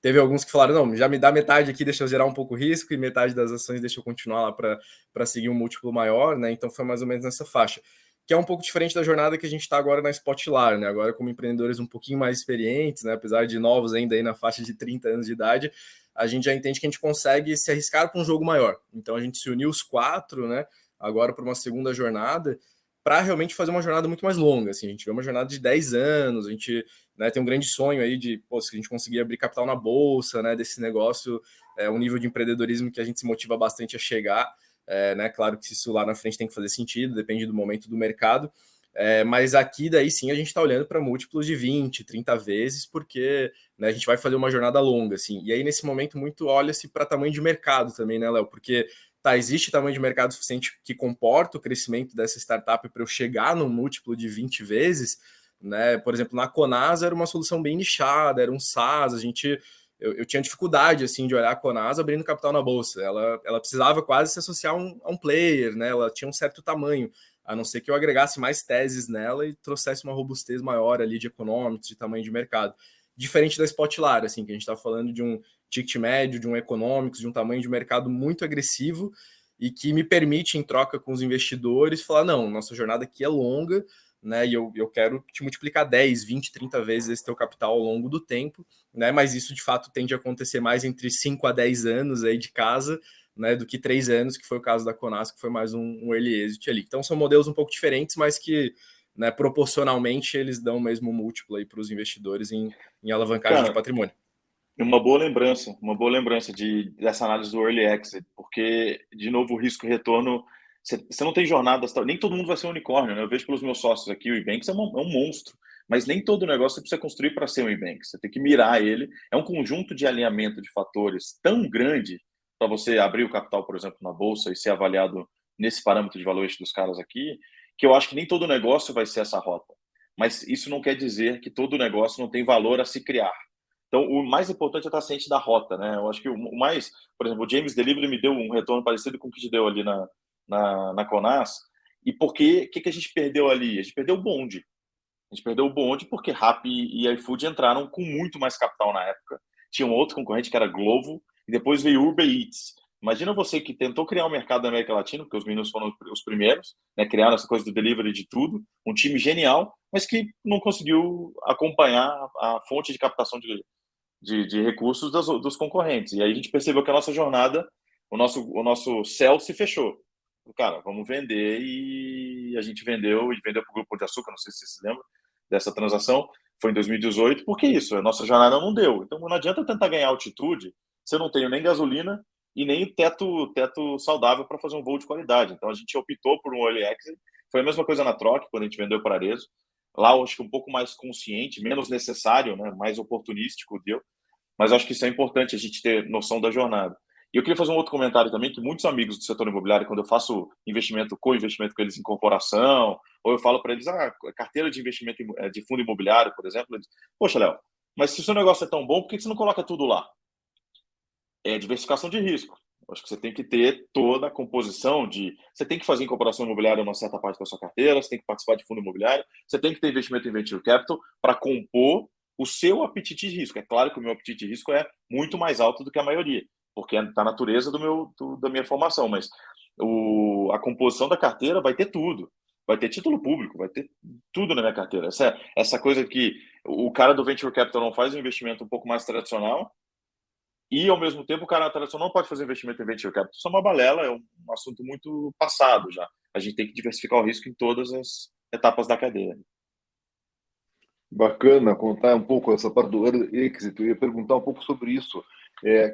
Teve alguns que falaram: não, já me dá metade aqui, deixa eu zerar um pouco o risco, e metade das ações deixa eu continuar lá para seguir um múltiplo maior, né? Então foi mais ou menos nessa faixa, que é um pouco diferente da jornada que a gente está agora na Spotlar, né? Agora, como empreendedores um pouquinho mais experientes, né? Apesar de novos ainda aí na faixa de 30 anos de idade, a gente já entende que a gente consegue se arriscar para um jogo maior. Então a gente se uniu os 4, né? Agora para uma segunda jornada, para realmente fazer uma jornada muito mais longa. Assim, a gente vê uma jornada de 10 anos, a gente, né, tem um grande sonho aí de, se a gente conseguir abrir capital na bolsa, né, desse negócio, um nível de empreendedorismo que a gente se motiva bastante a chegar. Né, claro que isso lá na frente tem que fazer sentido, depende do momento do mercado. Mas aqui daí sim a gente está olhando para múltiplos de 20, 30 vezes, porque, né, a gente vai fazer uma jornada longa, assim. E aí nesse momento muito olha-se para tamanho de mercado também, né, Léo? Porque existe tamanho de mercado suficiente que comporta o crescimento dessa startup para eu chegar num múltiplo de 20 vezes, né? Por exemplo, na Conas era uma solução bem nichada, era um SaaS, eu tinha dificuldade assim de olhar a Conas abrindo capital na bolsa. Ela precisava quase se associar a um player, né? Ela tinha um certo tamanho, a não ser que eu agregasse mais teses nela e trouxesse uma robustez maior ali de econômicos, de tamanho de mercado. Diferente da Spotlar, assim, que a gente está falando de um ticket médio, de um econômicos, de um tamanho de mercado muito agressivo e que me permite, em troca com os investidores, falar: não, nossa jornada aqui é longa, né? E eu quero te multiplicar 10, 20, 30 vezes esse teu capital ao longo do tempo, né? Mas isso de fato tende a acontecer mais entre 5 a 10 anos aí de casa, né? Do que 3 anos, que foi o caso da Conas, que foi mais um early exit ali. Então são modelos um pouco diferentes, mas que, né, proporcionalmente eles dão o mesmo múltiplo aí para os investidores em alavancagem de Cara, patrimônio. uma boa lembrança dessa análise do early exit, porque, de novo, o risco e retorno, você não tem jornadas, nem todo mundo vai ser um unicórnio, né? Eu vejo pelos meus sócios aqui, o Ebanks é um monstro, mas nem todo negócio você precisa construir para ser um Ebanks, você tem que mirar ele, é um conjunto de alinhamento de fatores tão grande para você abrir o capital, por exemplo, na bolsa e ser avaliado nesse parâmetro de valuation dos caras aqui, que eu acho que nem todo negócio vai ser essa rota, mas isso não quer dizer que todo negócio não tem valor a se criar. Então, o mais importante é estar ciente da rota, né? Eu acho que o mais, por exemplo, o James Delivery me deu um retorno parecido com o que te deu ali na Conas. E por que a gente perdeu ali? A gente perdeu o bonde. A gente perdeu o bonde porque Rappi e iFood entraram com muito mais capital na época. Tinha um outro concorrente que era Glovo, e depois veio Uber Eats. Imagina você que tentou criar um mercado da América Latina, porque os meninos foram os primeiros, né? Criaram essa coisa do delivery de tudo, um time genial, mas que não conseguiu acompanhar a fonte de captação de recursos dos concorrentes. E aí a gente percebeu que a nossa jornada, o nosso céu se fechou. Cara, vamos vender, e a gente vendeu, e vendeu para o Grupo de Açúcar, não sei se você se lembra dessa transação, foi em 2018, porque isso, a nossa jornada não deu. Então não adianta tentar ganhar altitude se eu não tenho nem gasolina e nem teto saudável para fazer um voo de qualidade. Então a gente optou por um early exit, foi a mesma coisa na Troc, quando a gente vendeu para Arezzo. Lá eu acho que um pouco mais consciente, menos necessário, né, mais oportunístico deu, mas acho que isso é importante, a gente ter noção da jornada. E eu queria fazer um outro comentário também, que muitos amigos do setor imobiliário, quando eu faço investimento, co-investimento com eles em corporação, ou eu falo para eles, carteira de investimento de fundo imobiliário, por exemplo, eles, poxa, Léo, mas se o seu negócio é tão bom, por que você não coloca tudo lá? É diversificação de risco. Eu acho que você tem que ter toda a composição você tem que fazer incorporação imobiliária uma certa parte da sua carteira, você tem que participar de fundo imobiliário, você tem que ter investimento em venture capital para compor o seu apetite de risco. É claro que o meu apetite de risco é muito mais alto do que a maioria, porque é da natureza da minha formação, mas a composição da carteira vai ter tudo. Vai ter título público, vai ter tudo na minha carteira. Essa coisa que o cara do venture capital não faz um investimento um pouco mais tradicional, e, ao mesmo tempo, o cara tradicional não pode fazer investimento em venture capital. Isso é uma balela, é um assunto muito passado já. A gente tem que diversificar o risco em todas as etapas da cadeia. Bacana contar um pouco essa parte do early exit. Eu ia perguntar um pouco sobre isso.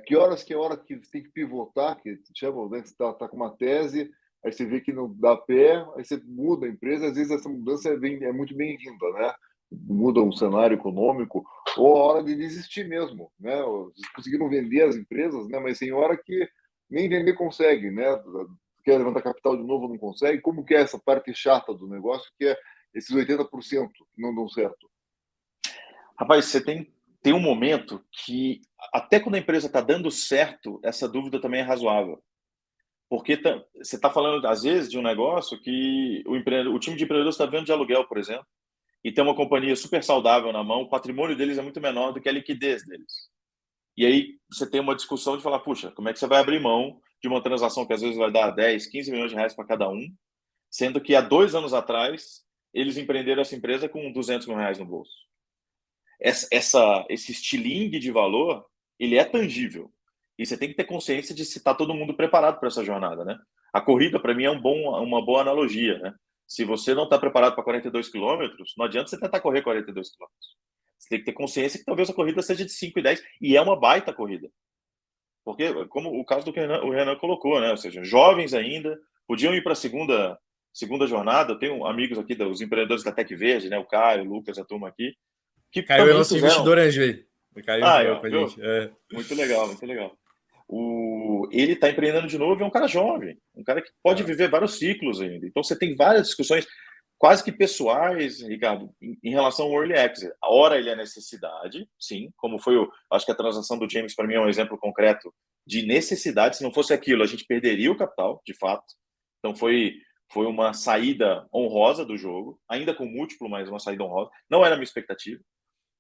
Que horas que é a hora que você tem que pivotar, que chama, né? Você está com uma tese, aí você vê que não dá pé, aí você muda a empresa. Às vezes essa mudança é muito bem-vinda, né? Muda um cenário econômico, ou a hora de desistir mesmo, né? Vocês conseguiram vender as empresas, né? Mas tem hora que nem vender consegue, né? Quer levantar capital de novo, não consegue. Como que é essa parte chata do negócio, que é esses 80% que não dão certo? Rapaz, você tem um momento que, até quando a empresa está dando certo, essa dúvida também é razoável. Porque você está falando, às vezes, de um negócio que o time de empreendedores está vendo de aluguel, por exemplo, e tem uma companhia super saudável na mão, o patrimônio deles é muito menor do que a liquidez deles. E aí você tem uma discussão de falar, puxa, como é que você vai abrir mão de uma transação que às vezes vai dar 10, 15 milhões de reais para cada um, sendo que há 2 anos atrás eles empreenderam essa empresa com 200 mil reais no bolso. Esse estilingue de valor, ele é tangível. E você tem que ter consciência de se está todo mundo preparado para essa jornada, né? A corrida, para mim, é uma boa analogia, né? Se você não está preparado para 42 quilômetros, não adianta você tentar correr 42 quilômetros. Você tem que ter consciência que talvez a corrida seja de 5 e 10, e é uma baita corrida. Porque, como o caso do que o Renan colocou, né? Ou seja, jovens ainda, podiam ir para a segunda jornada. Eu tenho amigos aqui, os empreendedores da Tec Verde, né? O Caio, o Lucas, a turma aqui, que Caio é também nosso fizeram. investidor anjo aí. O Caio entrou com a Viu? gente. Muito legal, muito legal. Ele está empreendendo de novo, é um cara jovem, um cara que pode viver vários ciclos ainda. Então você tem várias discussões quase que pessoais, Ricardo, em relação ao early exit. A hora ele é necessidade, sim, como foi acho que a transação do James para mim é um exemplo concreto de necessidade. Se não fosse aquilo, a gente perderia o capital, de fato. Então foi uma saída honrosa do jogo, ainda com múltiplo, mas uma saída honrosa. Não era a minha expectativa.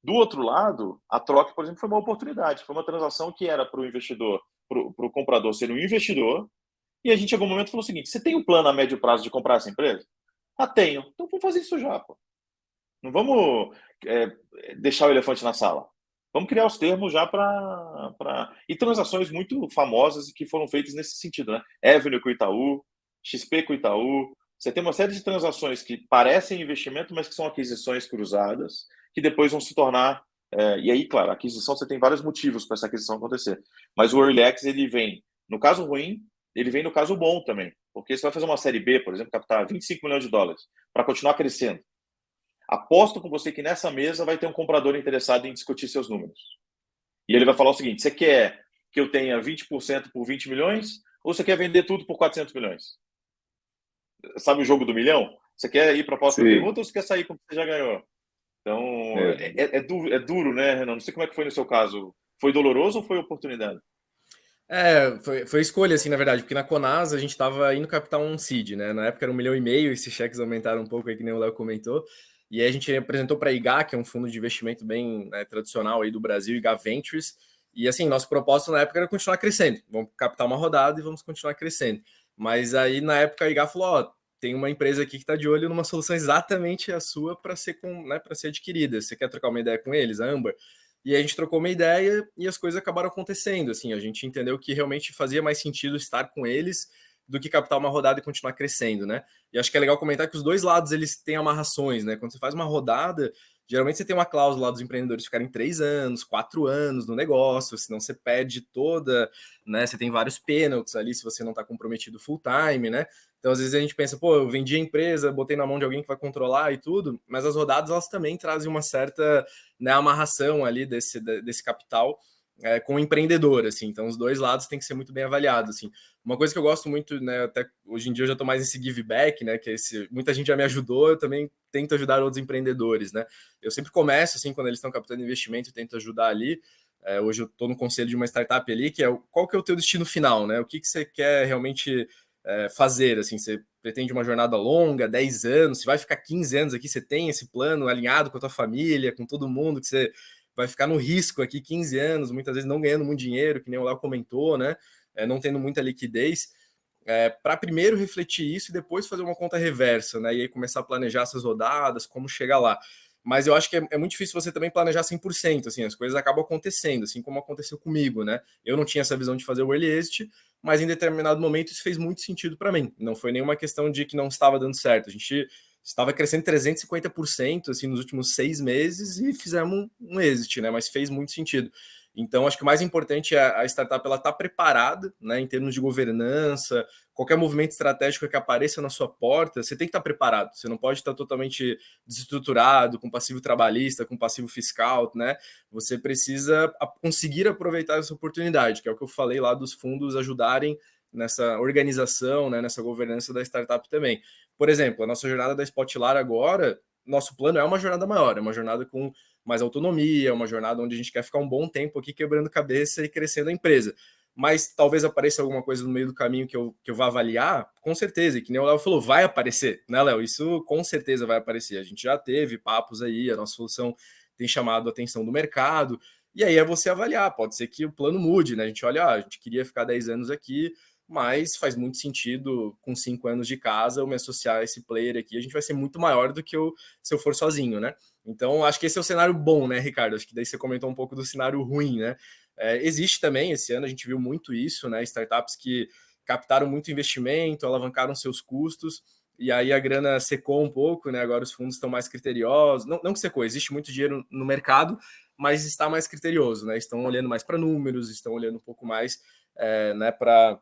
Do outro lado, a troca, por exemplo, foi uma oportunidade. Foi uma transação que era para o investidor, para o comprador ser um investidor, e a gente, em algum momento, falou o seguinte: você tem um plano a médio prazo de comprar essa empresa? Ah, tenho. Então vamos fazer isso já, pô. Não vamos deixar o elefante na sala. Vamos criar os termos já para. E transações muito famosas e que foram feitas nesse sentido, né? Avenue com o Itaú, XP com o Itaú. Você tem uma série de transações que parecem investimento, mas que são aquisições cruzadas, que depois vão se tornar. E aí, claro, a aquisição você tem vários motivos para essa aquisição acontecer. Mas o Early Access, ele vem no caso ruim, ele vem no caso bom também. Porque você vai fazer uma série B, por exemplo, captar 25 milhões de dólares para continuar crescendo. Aposto com você que nessa mesa vai ter um comprador interessado em discutir seus números. E ele vai falar o seguinte: você quer que eu tenha 20% por 20 milhões ou você quer vender tudo por 400 milhões? Sabe o jogo do milhão? Você quer ir para a próxima Sim. pergunta ou você quer sair com o que você já ganhou? Então, É. é duro, né, Renan? Não sei como é que foi no seu caso. Foi doloroso ou foi oportunidade? Foi escolha, assim, na verdade, porque na Conasa a gente estava indo captar um seed, né? Na época era 1,5 milhão, esses cheques aumentaram um pouco aí, que nem o Léo comentou. E aí a gente apresentou para a IGA, que é um fundo de investimento bem, né, tradicional aí do Brasil, IGA Ventures. E assim, nosso propósito na época era continuar crescendo. Vamos captar uma rodada e vamos continuar crescendo. Mas aí na época a IGA falou: ó, tem uma empresa aqui que está de olho numa solução exatamente a sua para ser, né, para ser adquirida. Você quer trocar uma ideia com eles, a Amber? E a gente trocou uma ideia e as coisas acabaram acontecendo. Assim, a gente entendeu que realmente fazia mais sentido estar com eles do que captar uma rodada e continuar crescendo, né? E acho que é legal comentar que os dois lados eles têm amarrações, né? Quando você faz uma rodada, geralmente você tem uma cláusula lá dos empreendedores ficarem 3 anos, 4 anos no negócio, senão você perde toda, né? Você tem vários pênaltis ali se você não está comprometido full time, né? Então, às vezes a gente pensa, pô, eu vendi a empresa, botei na mão de alguém que vai controlar e tudo, mas as rodadas elas também trazem uma certa, né, amarração ali desse capital com o empreendedor, assim. Então, os dois lados têm que ser muito bem avaliados, assim. Uma coisa que eu gosto muito, né, até hoje em dia eu já tô mais nesse give back, né, que é muita gente já me ajudou, eu também tento ajudar outros empreendedores, né. Eu sempre começo, assim, quando eles estão captando investimento, eu tento ajudar ali. Hoje eu estou no conselho de uma startup ali, que é qual que é o teu destino final, né? O que você quer realmente fazer, assim, você pretende uma jornada longa, 10 anos, você vai ficar 15 anos aqui, você tem esse plano alinhado com a tua família, com todo mundo, que você vai ficar no risco aqui 15 anos, muitas vezes não ganhando muito dinheiro, que nem o Léo comentou, né? Não tendo muita liquidez. Para primeiro refletir isso e depois fazer uma conta reversa, né? E aí começar a planejar essas rodadas, como chegar lá. Mas eu acho que é muito difícil você também planejar 100%, assim, as coisas acabam acontecendo, assim como aconteceu comigo, né? Eu não tinha essa visão de fazer o early exit, mas em determinado momento isso fez muito sentido para mim. Não foi nenhuma questão de que não estava dando certo. A gente estava crescendo 350% assim, nos últimos 6 meses e fizemos um exit, né? Mas fez muito sentido. Então, acho que o mais importante é a startup ela estar preparada, né, em termos de governança, qualquer movimento estratégico que apareça na sua porta, você tem que estar preparado. Você não pode estar totalmente desestruturado, com passivo trabalhista, com passivo fiscal, né? Você precisa conseguir aproveitar essa oportunidade, que é o que eu falei lá dos fundos ajudarem nessa organização, né, nessa governança da startup também. Por exemplo, a nossa jornada da Spotlar agora, nosso plano é uma jornada maior, é uma jornada com mais autonomia, uma jornada onde a gente quer ficar um bom tempo aqui quebrando cabeça e crescendo a empresa. Mas talvez apareça alguma coisa no meio do caminho que eu vá avaliar, com certeza. E que nem o Léo falou, vai aparecer, né, Léo? Isso com certeza vai aparecer. A gente já teve papos aí, a nossa solução tem chamado a atenção do mercado. E aí é você avaliar, pode ser que o plano mude, né? A gente olha, a gente queria ficar 10 anos aqui, mas faz muito sentido, com 5 anos de casa, eu me associar a esse player aqui, a gente vai ser muito maior do que se eu for sozinho, né? Então, acho que esse é o cenário bom, né, Ricardo? Acho que daí você comentou um pouco do cenário ruim, né? Existe também, esse ano a gente viu muito isso, né? Startups que captaram muito investimento, alavancaram seus custos, e aí a grana secou um pouco, né? Agora os fundos estão mais criteriosos. Não que secou, existe muito dinheiro no mercado, mas está mais criterioso, né? Estão olhando mais para números, estão olhando um pouco mais né, para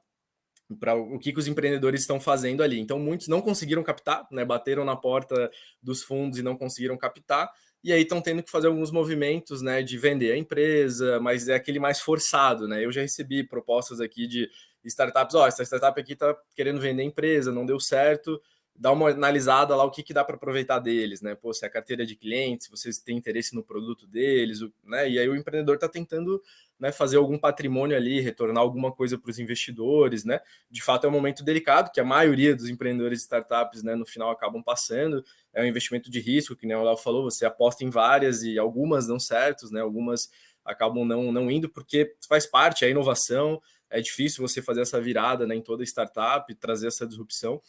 o que os empreendedores estão fazendo ali. Então, muitos não conseguiram captar, né? Bateram na porta dos fundos e não conseguiram captar, e aí estão tendo que fazer alguns movimentos, né? De vender a empresa, mas é aquele mais forçado, né? Eu já recebi propostas aqui de startups, essa startup aqui está querendo vender a empresa, não deu certo, dá uma analisada lá o que dá para aproveitar deles, né? Pô, se é a carteira de clientes, se vocês têm interesse no produto deles, né? E aí o empreendedor está tentando, né, fazer algum patrimônio ali, retornar alguma coisa para os investidores, né? De fato é um momento delicado, que a maioria dos empreendedores de startups, né, no final acabam passando, é um investimento de risco, que nem o Léo falou, você aposta em várias e algumas dão certos, né? Algumas acabam não indo, porque faz parte, é inovação, é difícil você fazer essa virada, né, em toda startup, trazer essa disrupção.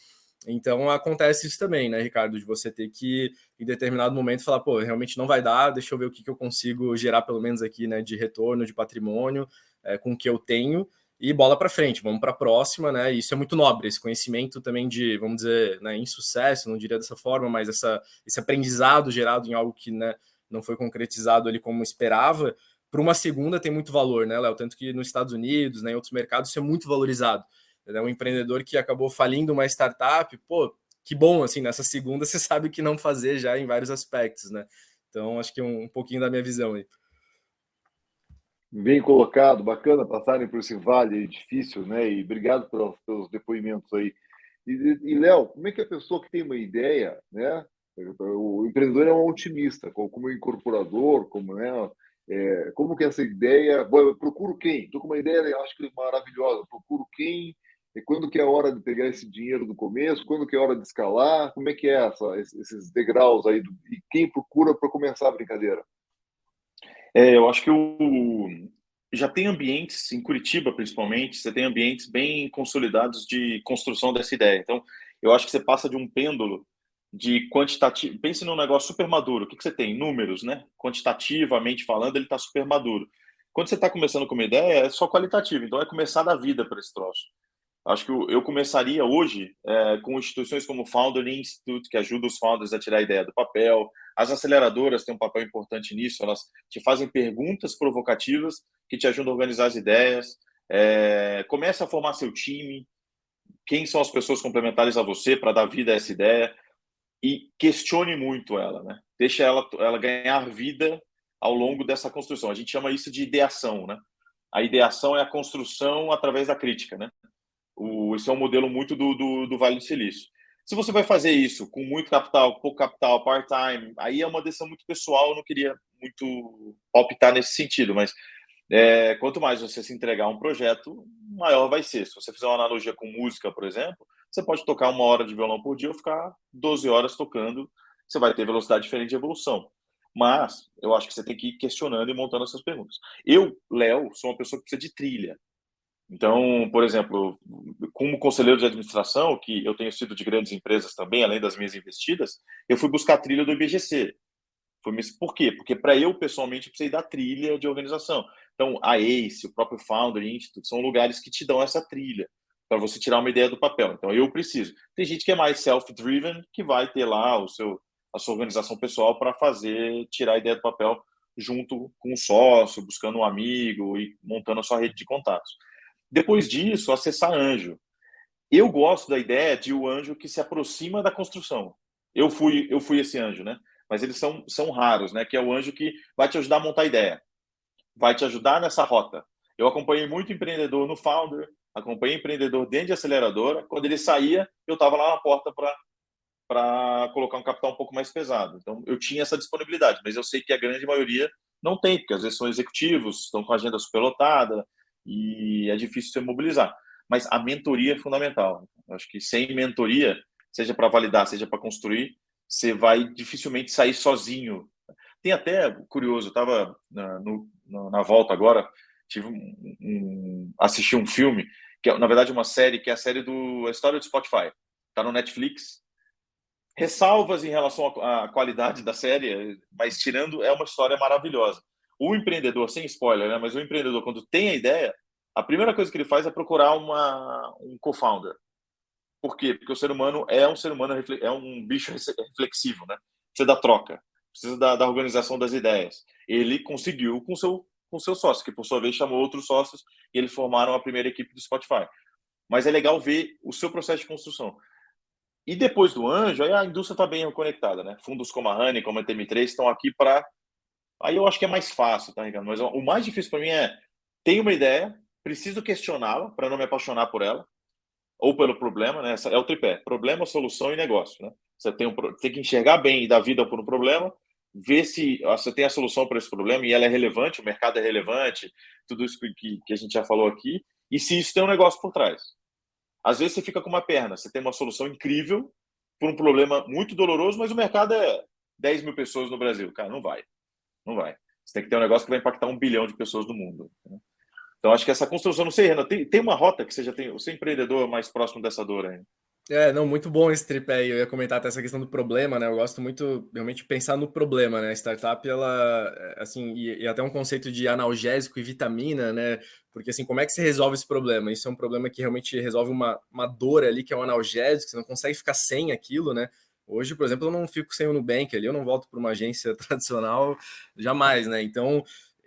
Então acontece isso também, né, Ricardo, de você ter que, em determinado momento, falar, pô, realmente não vai dar, deixa eu ver o que eu consigo gerar, pelo menos aqui, né, de retorno, de patrimônio, com o que eu tenho, e bola para frente, vamos para a próxima, né? E isso é muito nobre, esse conhecimento também de, vamos dizer, né, insucesso, não diria dessa forma, mas esse aprendizado gerado em algo que, né, não foi concretizado ali como esperava, para uma segunda tem muito valor, né, Léo? Tanto que nos Estados Unidos, né, em outros mercados, isso é muito valorizado. É um empreendedor que acabou falindo uma startup, pô, que bom, assim, nessa segunda você sabe o que não fazer já em vários aspectos, né? Então, acho que um pouquinho da minha visão aí. Bem colocado, bacana passarem por esse vale difícil, né? E obrigado pelos depoimentos aí. E Léo, como é que a pessoa que tem uma ideia, né? O empreendedor é um otimista, como incorporador, como, né? Como que essa ideia. Bom, eu procuro quem? Estou com uma ideia, eu acho que maravilhosa. Eu procuro quem? E quando que é a hora de pegar esse dinheiro do começo? Quando que é a hora de escalar? Como é que é esses degraus aí? E quem procura para começar a brincadeira? Eu acho que já tem ambientes, em Curitiba principalmente, você tem ambientes bem consolidados de construção dessa ideia. Então, eu acho que você passa de um pêndulo de quantitativo. Pense num negócio super maduro. O que você tem? Números, né? Quantitativamente falando, ele está super maduro. Quando você está começando com uma ideia, é só qualitativo. Então, é começar da vida para esse troço. Acho que eu começaria hoje com instituições como o Founder Institute, que ajuda os founders a tirar a ideia do papel. As aceleradoras têm um papel importante nisso, elas te fazem perguntas provocativas que te ajudam a organizar as ideias. Comece a formar seu time, quem são as pessoas complementares a você para dar vida a essa ideia, e questione muito ela, né? Deixa ela ganhar vida ao longo dessa construção. A gente chama isso de ideação, né? A ideação é a construção através da crítica, né? Esse é um modelo muito do Vale do Silício. Se você vai fazer isso com muito capital, pouco capital, part-time, aí é uma decisão muito pessoal, eu não queria muito optar nesse sentido, mas quanto mais você se entregar a um projeto, maior vai ser. Se você fizer uma analogia com música, por exemplo, você pode tocar 1 hora de violão por dia ou ficar 12 horas tocando, você vai ter velocidade diferente de evolução. Mas eu acho que você tem que ir questionando e montando essas perguntas. Eu, Léo, sou uma pessoa que precisa de trilha. Então, por exemplo, como conselheiro de administração, que eu tenho sido de grandes empresas também, além das minhas investidas, eu fui buscar a trilha do IBGC. Por quê? Porque para eu, pessoalmente, precisei da trilha de organização. Então, a ACE, o próprio Founder Institute, são lugares que te dão essa trilha para você tirar uma ideia do papel. Então, eu preciso. Tem gente que é mais self-driven, que vai ter lá a sua organização pessoal para tirar a ideia do papel junto com o sócio, buscando um amigo e montando a sua rede de contatos. Depois disso, acessar anjo. Eu gosto da ideia de o anjo que se aproxima da construção. Eu fui esse anjo, né? Mas eles são raros, né? Que é o anjo que vai te ajudar a montar a ideia, vai te ajudar nessa rota. Eu acompanhei muito empreendedor no Founder, acompanhei empreendedor dentro de aceleradora. Quando ele saía, eu estava lá na porta para colocar um capital um pouco mais pesado. Então, eu tinha essa disponibilidade, mas eu sei que a grande maioria não tem, porque às vezes são executivos, estão com a agenda superlotada e é difícil se mobilizar. Mas a mentoria é fundamental. Eu acho que sem mentoria, seja para validar, seja para construir, você vai dificilmente sair sozinho. Tem até, curioso, eu estava na volta agora, assisti um filme, que é, na verdade, uma série, que é a história do Spotify. Está no Netflix. Ressalvas em relação à qualidade da série, mas tirando, é uma história maravilhosa. O empreendedor, sem spoiler, né, mas o empreendedor, quando tem a ideia, a primeira coisa que ele faz é procurar um co-founder. Por quê? Porque o ser humano é um bicho reflexivo, né? Precisa da troca, precisa da organização das ideias. Ele conseguiu com seu sócio, que por sua vez chamou outros sócios e eles formaram a primeira equipe do Spotify. Mas é legal ver o seu processo de construção. E depois do anjo, aí a indústria está bem conectada, né? Fundos como a Honey, como a TM3 estão aqui para. Aí eu acho que é mais fácil, tá, Ricardo? Mas o mais difícil para mim é: tenho uma ideia, preciso questioná-la para não me apaixonar por ela, ou pelo problema, né? É o tripé: problema, solução e negócio, né? Você tem que enxergar bem e dar vida por um problema, ver se você tem a solução para esse problema e ela é relevante, o mercado é relevante, tudo isso que a gente já falou aqui, e se isso tem um negócio por trás. Às vezes você fica com uma perna, você tem uma solução incrível por um problema muito doloroso, mas o mercado é 10 mil pessoas no Brasil. Cara, não vai. Não vai. Você tem que ter um negócio que vai impactar 1 bilhão de pessoas no mundo. Né? Então, acho que essa construção, não sei, Renan, tem uma rota que você já tem, você é empreendedor mais próximo dessa dor aí. Não, muito bom esse tripé aí. Eu ia comentar até essa questão do problema, né? Eu gosto muito realmente de pensar no problema, né? A startup, ela, assim, e até um conceito de analgésico e vitamina, né? Porque, assim, como é que você resolve esse problema? Isso é um problema que realmente resolve uma dor ali, que é um analgésico, você não consegue ficar sem aquilo, né? Hoje, por exemplo, eu não fico sem o Nubank ali, eu não volto para uma agência tradicional jamais, né? Então,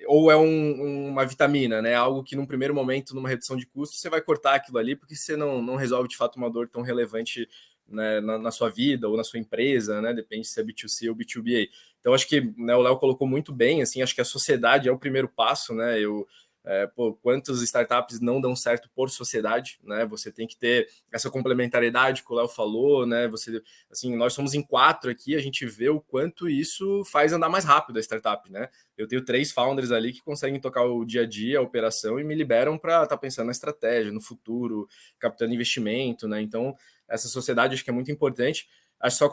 ou é uma vitamina, né? Algo que num primeiro momento, numa redução de custos, você vai cortar aquilo ali, porque você não resolve de fato uma dor tão relevante, né, na sua vida ou na sua empresa, né? Depende se é B2C ou B2B. Então, acho que, né, o Léo colocou muito bem, assim, acho que a sociedade é o primeiro passo, né? Quantas startups não dão certo por sociedade, né? Você tem que ter essa complementariedade que o Léo falou, né? Você, assim, nós somos em 4 aqui, a gente vê o quanto isso faz andar mais rápido a startup, né? Eu tenho 3 founders ali que conseguem tocar o dia a dia, a operação, e me liberam para estar pensando na estratégia, no futuro, captando investimento, né? Então, essa sociedade acho que é muito importante. Acho só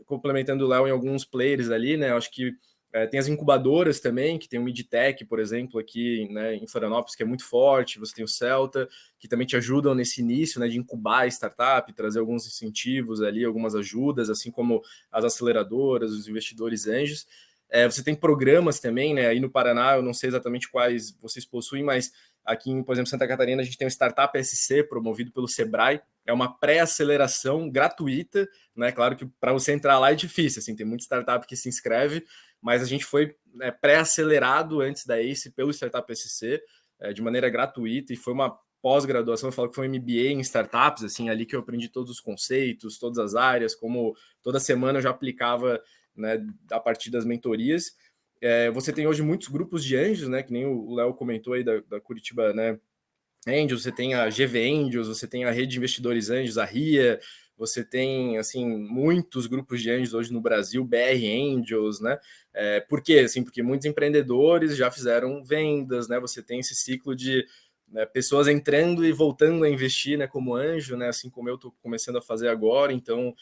complementando o Léo em alguns players ali, né? Acho que tem as incubadoras também, que tem o Midtech, por exemplo, aqui, né, em Florianópolis, que é muito forte. Você tem o Celta, que também te ajudam nesse início, né, de incubar a startup, trazer alguns incentivos ali, algumas ajudas, assim como as aceleradoras, os investidores anjos. Você tem programas também, né? Aí no Paraná, eu não sei exatamente quais vocês possuem, mas aqui, por exemplo, em Santa Catarina, a gente tem o Startup SC, promovido pelo Sebrae. É uma pré-aceleração gratuita, né? Claro que para você entrar lá é difícil, assim, tem muita startup que se inscreve, mas a gente foi, né, pré-acelerado antes da ACE pelo Startup SC, de maneira gratuita, e foi uma pós-graduação, eu falo que foi um MBA em startups, assim, ali que eu aprendi todos os conceitos, todas as áreas, como toda semana eu já aplicava, né, a partir das mentorias. Você tem hoje muitos grupos de anjos, né, que nem o Léo comentou aí da Curitiba, né, Angels, você tem a GV Angels, você tem a Rede de Investidores Anjos, a RIA, você tem, assim, muitos grupos de anjos hoje no Brasil, BR Angels, né? Por quê? Assim, porque muitos empreendedores já fizeram vendas, né? Você tem esse ciclo de, né, pessoas entrando e voltando a investir, né, como anjo, né? Assim como eu estou começando a fazer agora, então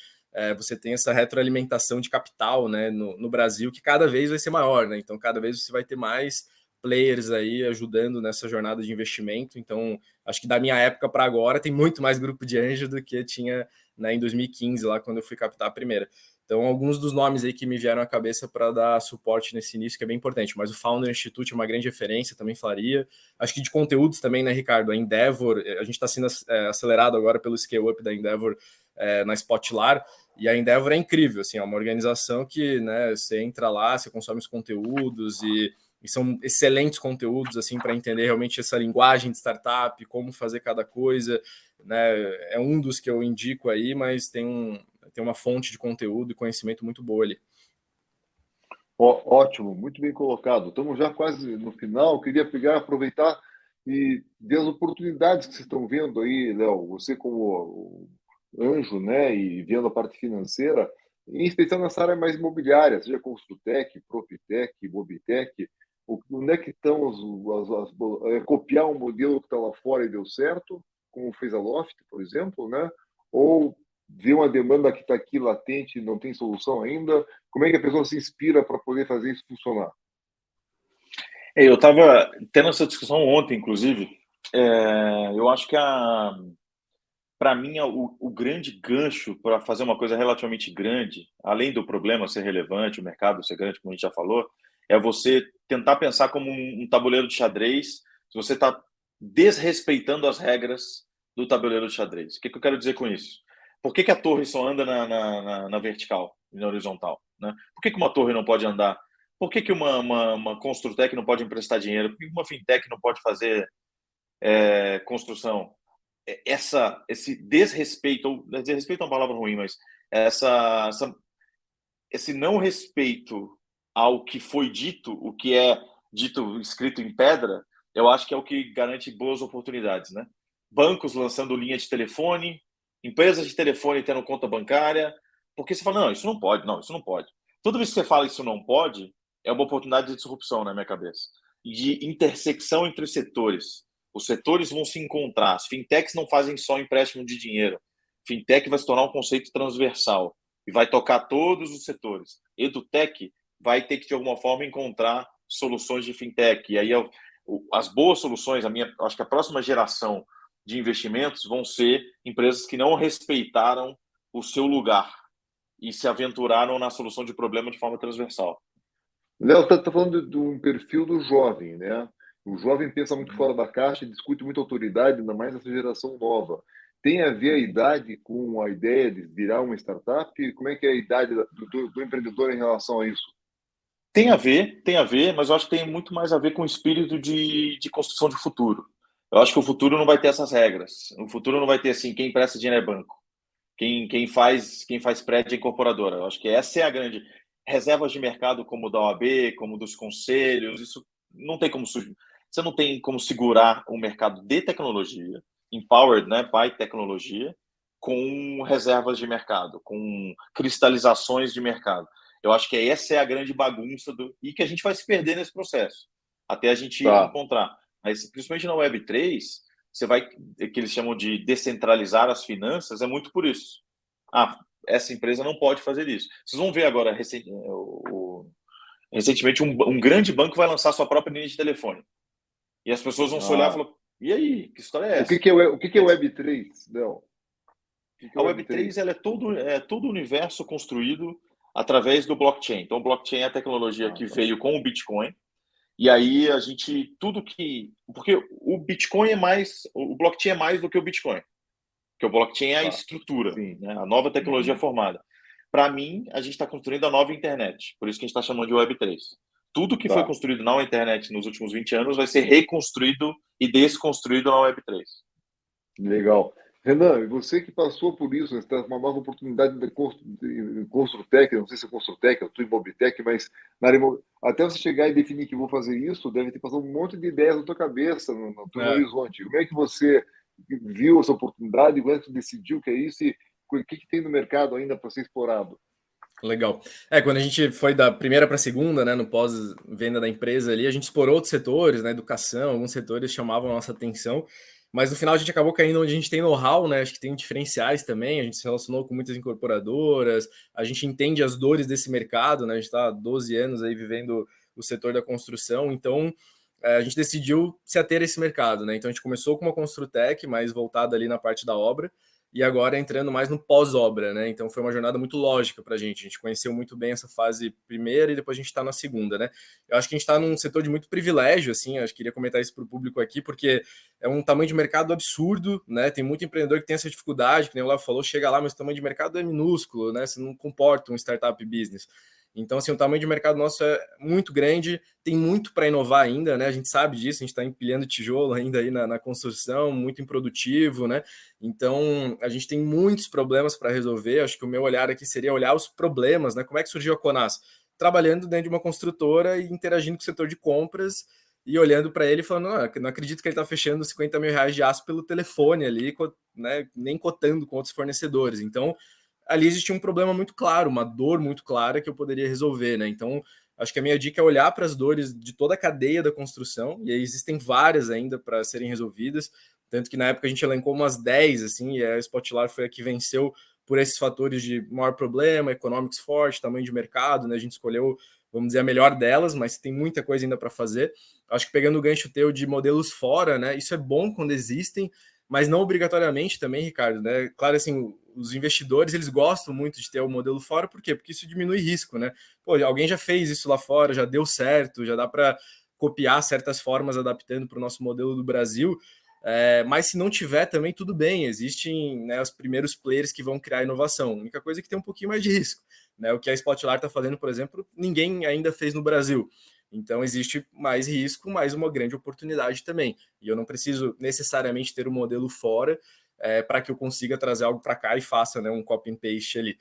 você tem essa retroalimentação de capital, né, no Brasil, que cada vez vai ser maior, né? Então, cada vez você vai ter mais players aí ajudando nessa jornada de investimento. Então, acho que da minha época para agora tem muito mais grupo de anjo do que tinha, né, em 2015, lá quando eu fui captar a primeira. Então, alguns dos nomes aí que me vieram à cabeça para dar suporte nesse início, que é bem importante. Mas o Founder Institute é uma grande referência, também falaria. Acho que de conteúdos também, né, Ricardo? A Endeavor, a gente está sendo acelerado agora pelo scale-up da Endeavor na Spotlar, e a Endeavor é incrível, assim, é uma organização que, né, você entra lá, você consome os conteúdos e são excelentes conteúdos, assim, para entender realmente essa linguagem de startup, como fazer cada coisa, né? É um dos que eu indico aí, mas tem uma fonte de conteúdo e conhecimento muito boa ali. Ótimo, muito bem colocado. Estamos já quase no final. Queria aproveitar e ver as oportunidades que vocês estão vendo aí, Léo. Você como anjo, né, e vendo a parte financeira, em especial nessa área mais imobiliária, seja Construtec, Proptec, Mobitec. Onde é que estão copiar um modelo que está lá fora e deu certo, como fez a Loft, por exemplo, né? Ou ver uma demanda que está aqui latente e não tem solução ainda? Como é que a pessoa se inspira para poder fazer isso funcionar? Eu estava tendo essa discussão ontem, inclusive. Eu acho que para mim, o grande gancho para fazer uma coisa relativamente grande, além do problema ser relevante, o mercado ser grande, como a gente já falou, é você tentar pensar como um tabuleiro de xadrez, se você está desrespeitando as regras do tabuleiro de xadrez. O que eu quero dizer com isso? Por que a torre só anda na vertical e na horizontal? Né? Por que uma torre não pode andar? Por que uma Construtec não pode emprestar dinheiro? Por que uma fintech não pode fazer construção? Esse desrespeito é uma palavra ruim, mas esse não respeito ao que foi dito, o que é dito escrito em pedra, eu acho que é o que garante boas oportunidades, né? Bancos lançando linha de telefone, empresas de telefone tendo conta bancária, porque você fala, não, isso não pode, não, isso não pode. Toda vez que você fala isso não pode, é uma oportunidade de disrupção na minha cabeça, de intersecção entre os setores. Os setores vão se encontrar. As fintechs não fazem só empréstimo de dinheiro. Fintech vai se tornar um conceito transversal e vai tocar todos os setores. EduTech vai ter que, de alguma forma, encontrar soluções de fintech. E aí, as boas soluções, acho que a próxima geração de investimentos vão ser empresas que não respeitaram o seu lugar e se aventuraram na solução de problema de forma transversal. Léo, você está falando de um perfil do jovem, né? O jovem pensa muito fora da caixa e discute muita autoridade, ainda mais essa geração nova. Tem a ver a idade com a ideia de virar uma startup? Como é que é a idade do empreendedor em relação a isso? Tem a ver, mas eu acho que tem muito mais a ver com o espírito de construção de futuro. Eu acho que o futuro não vai ter essas regras. O futuro não vai ter assim, quem presta dinheiro é banco. Quem faz prédio é incorporadora. Eu acho que essa é a grande reservas de mercado como da OAB, como dos conselhos, isso não tem como você não tem como segurar o mercado de tecnologia, empowered, né, by tecnologia, com reservas de mercado, com cristalizações de mercado. Eu acho que essa é a grande bagunça e que a gente vai se perder nesse processo, até a gente encontrar. Mas principalmente na Web3, você vai, que eles chamam de descentralizar as finanças, é muito por isso. Essa empresa não pode fazer isso. Vocês vão ver agora, recentemente, um grande banco vai lançar sua própria linha de telefone. E as pessoas vão se olhar e falar, e aí, que história é essa? O que é Web3, Léo? A Web3 ela é todo o universo construído através do blockchain. Então, o blockchain é a tecnologia que veio com o Bitcoin. E aí a gente, porque o Bitcoin o blockchain é mais do que o Bitcoin. Porque o blockchain é a estrutura, né? A nova tecnologia formada. Para mim, a gente está construindo a nova internet. Por isso que a gente está chamando de Web3. Tudo que foi construído na internet nos últimos 20 anos vai ser reconstruído e desconstruído na Web3. Legal. Renan, você que passou por isso, está uma nova oportunidade de Construtec, não sei se é Construtec, eu estou em Mobitec, mas até você chegar e definir que vou fazer isso, deve ter passado um monte de ideias na tua cabeça, no teu horizonte. Como é que você viu essa oportunidade, como é que você decidiu que é isso e o que tem no mercado ainda para ser explorado? Legal. Quando a gente foi da primeira para a segunda, né, no pós-venda da empresa ali, a gente explorou outros setores, né, educação, alguns setores chamavam a nossa atenção, mas no final a gente acabou caindo onde a gente tem know-how, né, acho que tem diferenciais também, a gente se relacionou com muitas incorporadoras, a gente entende as dores desse mercado, né, a gente está há 12 anos aí vivendo o setor da construção, então a gente decidiu se ater a esse mercado, né, então a gente começou com uma Construtec, mais voltada ali na parte da obra, e agora entrando mais no pós-obra, né? Então foi uma jornada muito lógica para a gente conheceu muito bem essa fase primeira e depois a gente está na segunda, né? Eu acho que a gente está num setor de muito privilégio, assim, acho que queria comentar isso para o público aqui, porque é um tamanho de mercado absurdo, né? Tem muito empreendedor que tem essa dificuldade, que nem o Léo falou, chega lá, mas o tamanho de mercado é minúsculo, né? Você não comporta um startup business. Então, assim, o tamanho de mercado nosso é muito grande, tem muito para inovar ainda, né? A gente sabe disso, a gente está empilhando tijolo ainda aí na construção, muito improdutivo, né? Então, a gente tem muitos problemas para resolver. Acho que o meu olhar aqui seria olhar os problemas, né? Como é que surgiu a Conas? Trabalhando dentro de uma construtora e interagindo com o setor de compras e olhando para ele e falando, não acredito que ele está fechando 50 mil reais de aço pelo telefone ali, né? Nem cotando com outros fornecedores. Então, ali existia um problema muito claro, uma dor muito clara que eu poderia resolver, né? Então, acho que a minha dica é olhar para as dores de toda a cadeia da construção, e aí existem várias ainda para serem resolvidas, tanto que na época a gente elencou umas 10, assim, e a Spotlight foi a que venceu por esses fatores de maior problema, economics forte, tamanho de mercado, né? A gente escolheu, vamos dizer, a melhor delas, mas tem muita coisa ainda para fazer. Acho que pegando o gancho teu de modelos fora, né? Isso é bom quando existem, mas não obrigatoriamente também, Ricardo, né? Claro, assim, os investidores, eles gostam muito de ter o modelo fora, por quê? Porque isso diminui risco, né? Pô, alguém já fez isso lá fora, já deu certo, já dá para copiar certas formas adaptando para o nosso modelo do Brasil, mas se não tiver também, tudo bem, existem, né, os primeiros players que vão criar inovação. A única coisa é que tem um pouquinho mais de risco, né? O que a Spotlight está fazendo, por exemplo, ninguém ainda fez no Brasil. Então, existe mais risco, mas uma grande oportunidade também. E eu não preciso necessariamente ter um modelo fora para que eu consiga trazer algo para cá e faça, né, um copy and paste ali.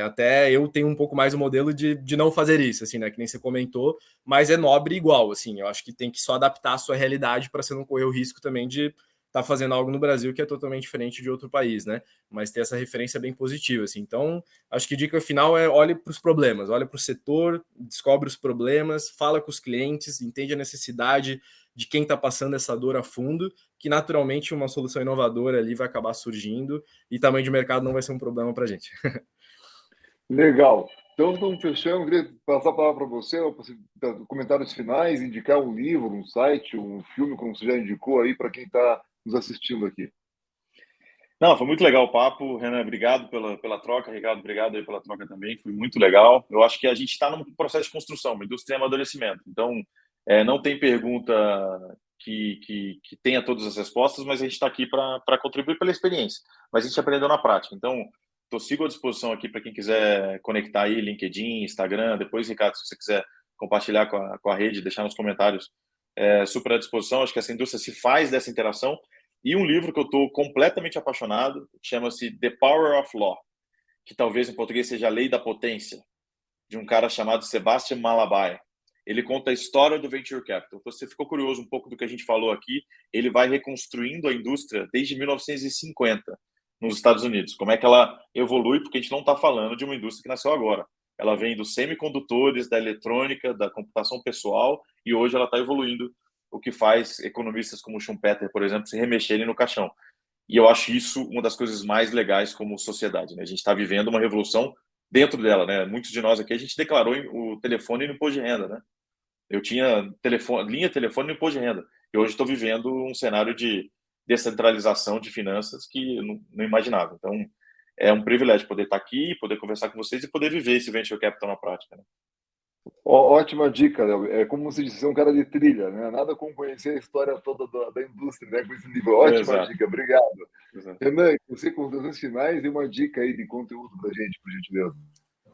Até eu tenho um pouco mais o modelo de não fazer isso, assim, né, que nem você comentou, mas é nobre igual, assim, eu acho que tem que só adaptar a sua realidade para você não correr o risco também de estar fazendo algo no Brasil que é totalmente diferente de outro país, né, mas ter essa referência bem positiva, assim. Então, acho que a dica final é olhe para os problemas, olhe para o setor, descobre os problemas, fala com os clientes, entende a necessidade de quem está passando essa dor a fundo, que naturalmente uma solução inovadora ali vai acabar surgindo e tamanho de mercado não vai ser um problema para a gente. Legal. Então, estamos fechando. Eu queria passar a palavra para você, comentários finais, indicar um livro, um site, um filme, como você já indicou aí, para quem está nos assistindo aqui. Não, foi muito legal o papo, Renan, obrigado pela troca, Ricardo, obrigado aí pela troca também, foi muito legal. Eu acho que a gente está num processo de construção, uma indústria de amadurecimento, então não tem pergunta que tenha todas as respostas, mas a gente está aqui para contribuir pela experiência, mas a gente aprendeu na prática, então sigo à disposição aqui para quem quiser conectar aí, LinkedIn, Instagram, depois, Ricardo, se você quiser compartilhar com a rede, deixar nos comentários, super à disposição, acho que essa indústria se faz dessa interação. E um livro que eu estou completamente apaixonado, chama-se The Power of Law, que talvez em português seja A Lei da Potência, de um cara chamado Sebastian Malabai. Ele conta a história do Venture Capital. Então, se você ficou curioso um pouco do que a gente falou aqui, ele vai reconstruindo a indústria desde 1950 nos Estados Unidos. Como é que ela evolui, porque a gente não está falando de uma indústria que nasceu agora. Ela vem dos semicondutores, da eletrônica, da computação pessoal, e hoje ela está evoluindo, o que faz economistas como Schumpeter, por exemplo, se remexerem no caixão. E eu acho isso uma das coisas mais legais como sociedade, né? A gente está vivendo uma revolução dentro dela, né? Muitos de nós aqui, a gente declarou o telefone no imposto de renda, né? Eu tinha linha telefone no imposto de renda. E hoje estou vivendo um cenário de descentralização de finanças que eu não imaginava. Então, é um privilégio poder estar aqui, poder conversar com vocês e poder viver esse Venture Capital na prática, né? Ótima dica, Léo. É como você disse, é um cara de trilha, né? Nada como conhecer a história toda da indústria, né? Com esse livro. Ótima Exato. dica, obrigado. Exato. Renan, você com os finais e uma dica aí de conteúdo da gente, por gentileza.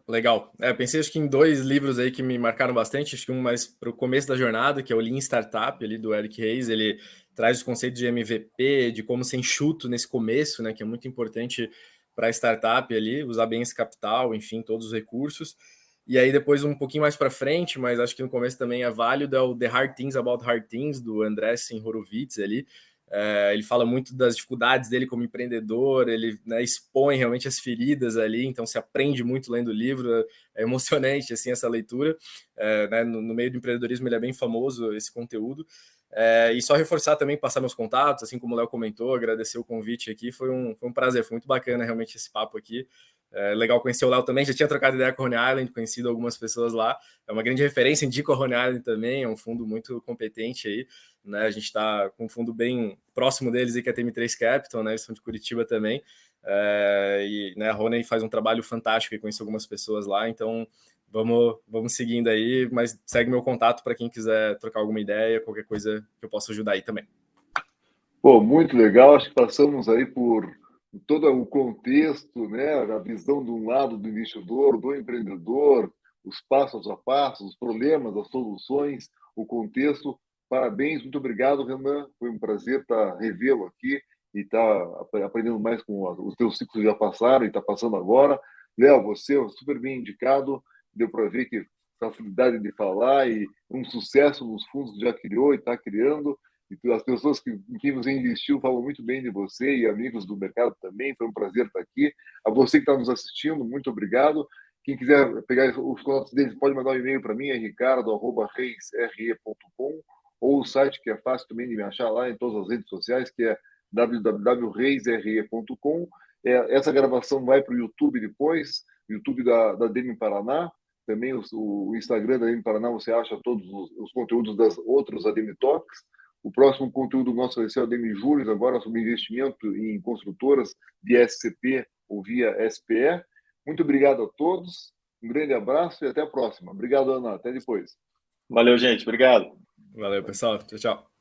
Legal. Pensei acho que em 2 livros aí que me marcaram bastante, acho que um mais para o começo da jornada, que é o Lean Startup, ali do Eric Ries. Ele traz os conceitos de MVP, de como ser enxuto nesse começo, né, que é muito importante para a startup ali, usar bem esse capital, enfim, todos os recursos. E aí depois um pouquinho mais para frente, mas acho que no começo também é válido, é o The Hard Things About Hard Things, do Andreessen Horowitz ali. Ele fala muito das dificuldades dele como empreendedor, ele, né, expõe realmente as feridas ali, então se aprende muito lendo o livro, é emocionante assim essa leitura. Né, no meio do empreendedorismo ele é bem famoso esse conteúdo. E só reforçar também, passar meus contatos, assim como o Léo comentou, agradecer o convite aqui, foi um prazer, foi muito bacana realmente esse papo aqui. Legal conhecer o Léo também, já tinha trocado ideia com o Rhode Island, conhecido algumas pessoas lá, é uma grande referência, indico a Rhode Island também, é um fundo muito competente aí, né? A gente está com um fundo bem próximo deles aí, que é a TM3 Capital, né? Eles são de Curitiba também, e né, a Rony faz um trabalho fantástico e conheço algumas pessoas lá, então vamos seguindo aí, mas segue meu contato para quem quiser trocar alguma ideia, qualquer coisa que eu possa ajudar aí também. Pô, muito legal, acho que passamos aí por todo o contexto, né? A visão de um lado do investidor, do empreendedor, os passos a passos, os problemas, as soluções, o contexto. Parabéns, muito obrigado, Renan. Foi um prazer revê-lo aqui e estar aprendendo mais com os teus ciclos já passaram e está passando agora. Léo, você é super bem indicado, deu para ver que facilidade de falar e um sucesso nos fundos que já criou e está criando. E as pessoas em quem você investiu falam muito bem de você e amigos do mercado também. Foi um prazer estar aqui. A você que está nos assistindo, muito obrigado. Quem quiser pegar os contatos deles, pode mandar um e-mail para mim, é ricardo@reisre.com, ou o site que é fácil também de me achar lá em todas as redes sociais, que é www.reisre.com. Essa gravação vai para o YouTube depois, YouTube da Demi Paraná. Também o Instagram da Demi Paraná, você acha todos os conteúdos das outras Ademi Talks. O próximo conteúdo nosso vai ser o Ademi Juros, agora sobre investimento em construtoras de SCP ou via SPE. Muito obrigado a todos, um grande abraço e até a próxima. Obrigado, Ana. Até depois. Valeu, gente. Obrigado. Valeu, pessoal. Tchau, tchau.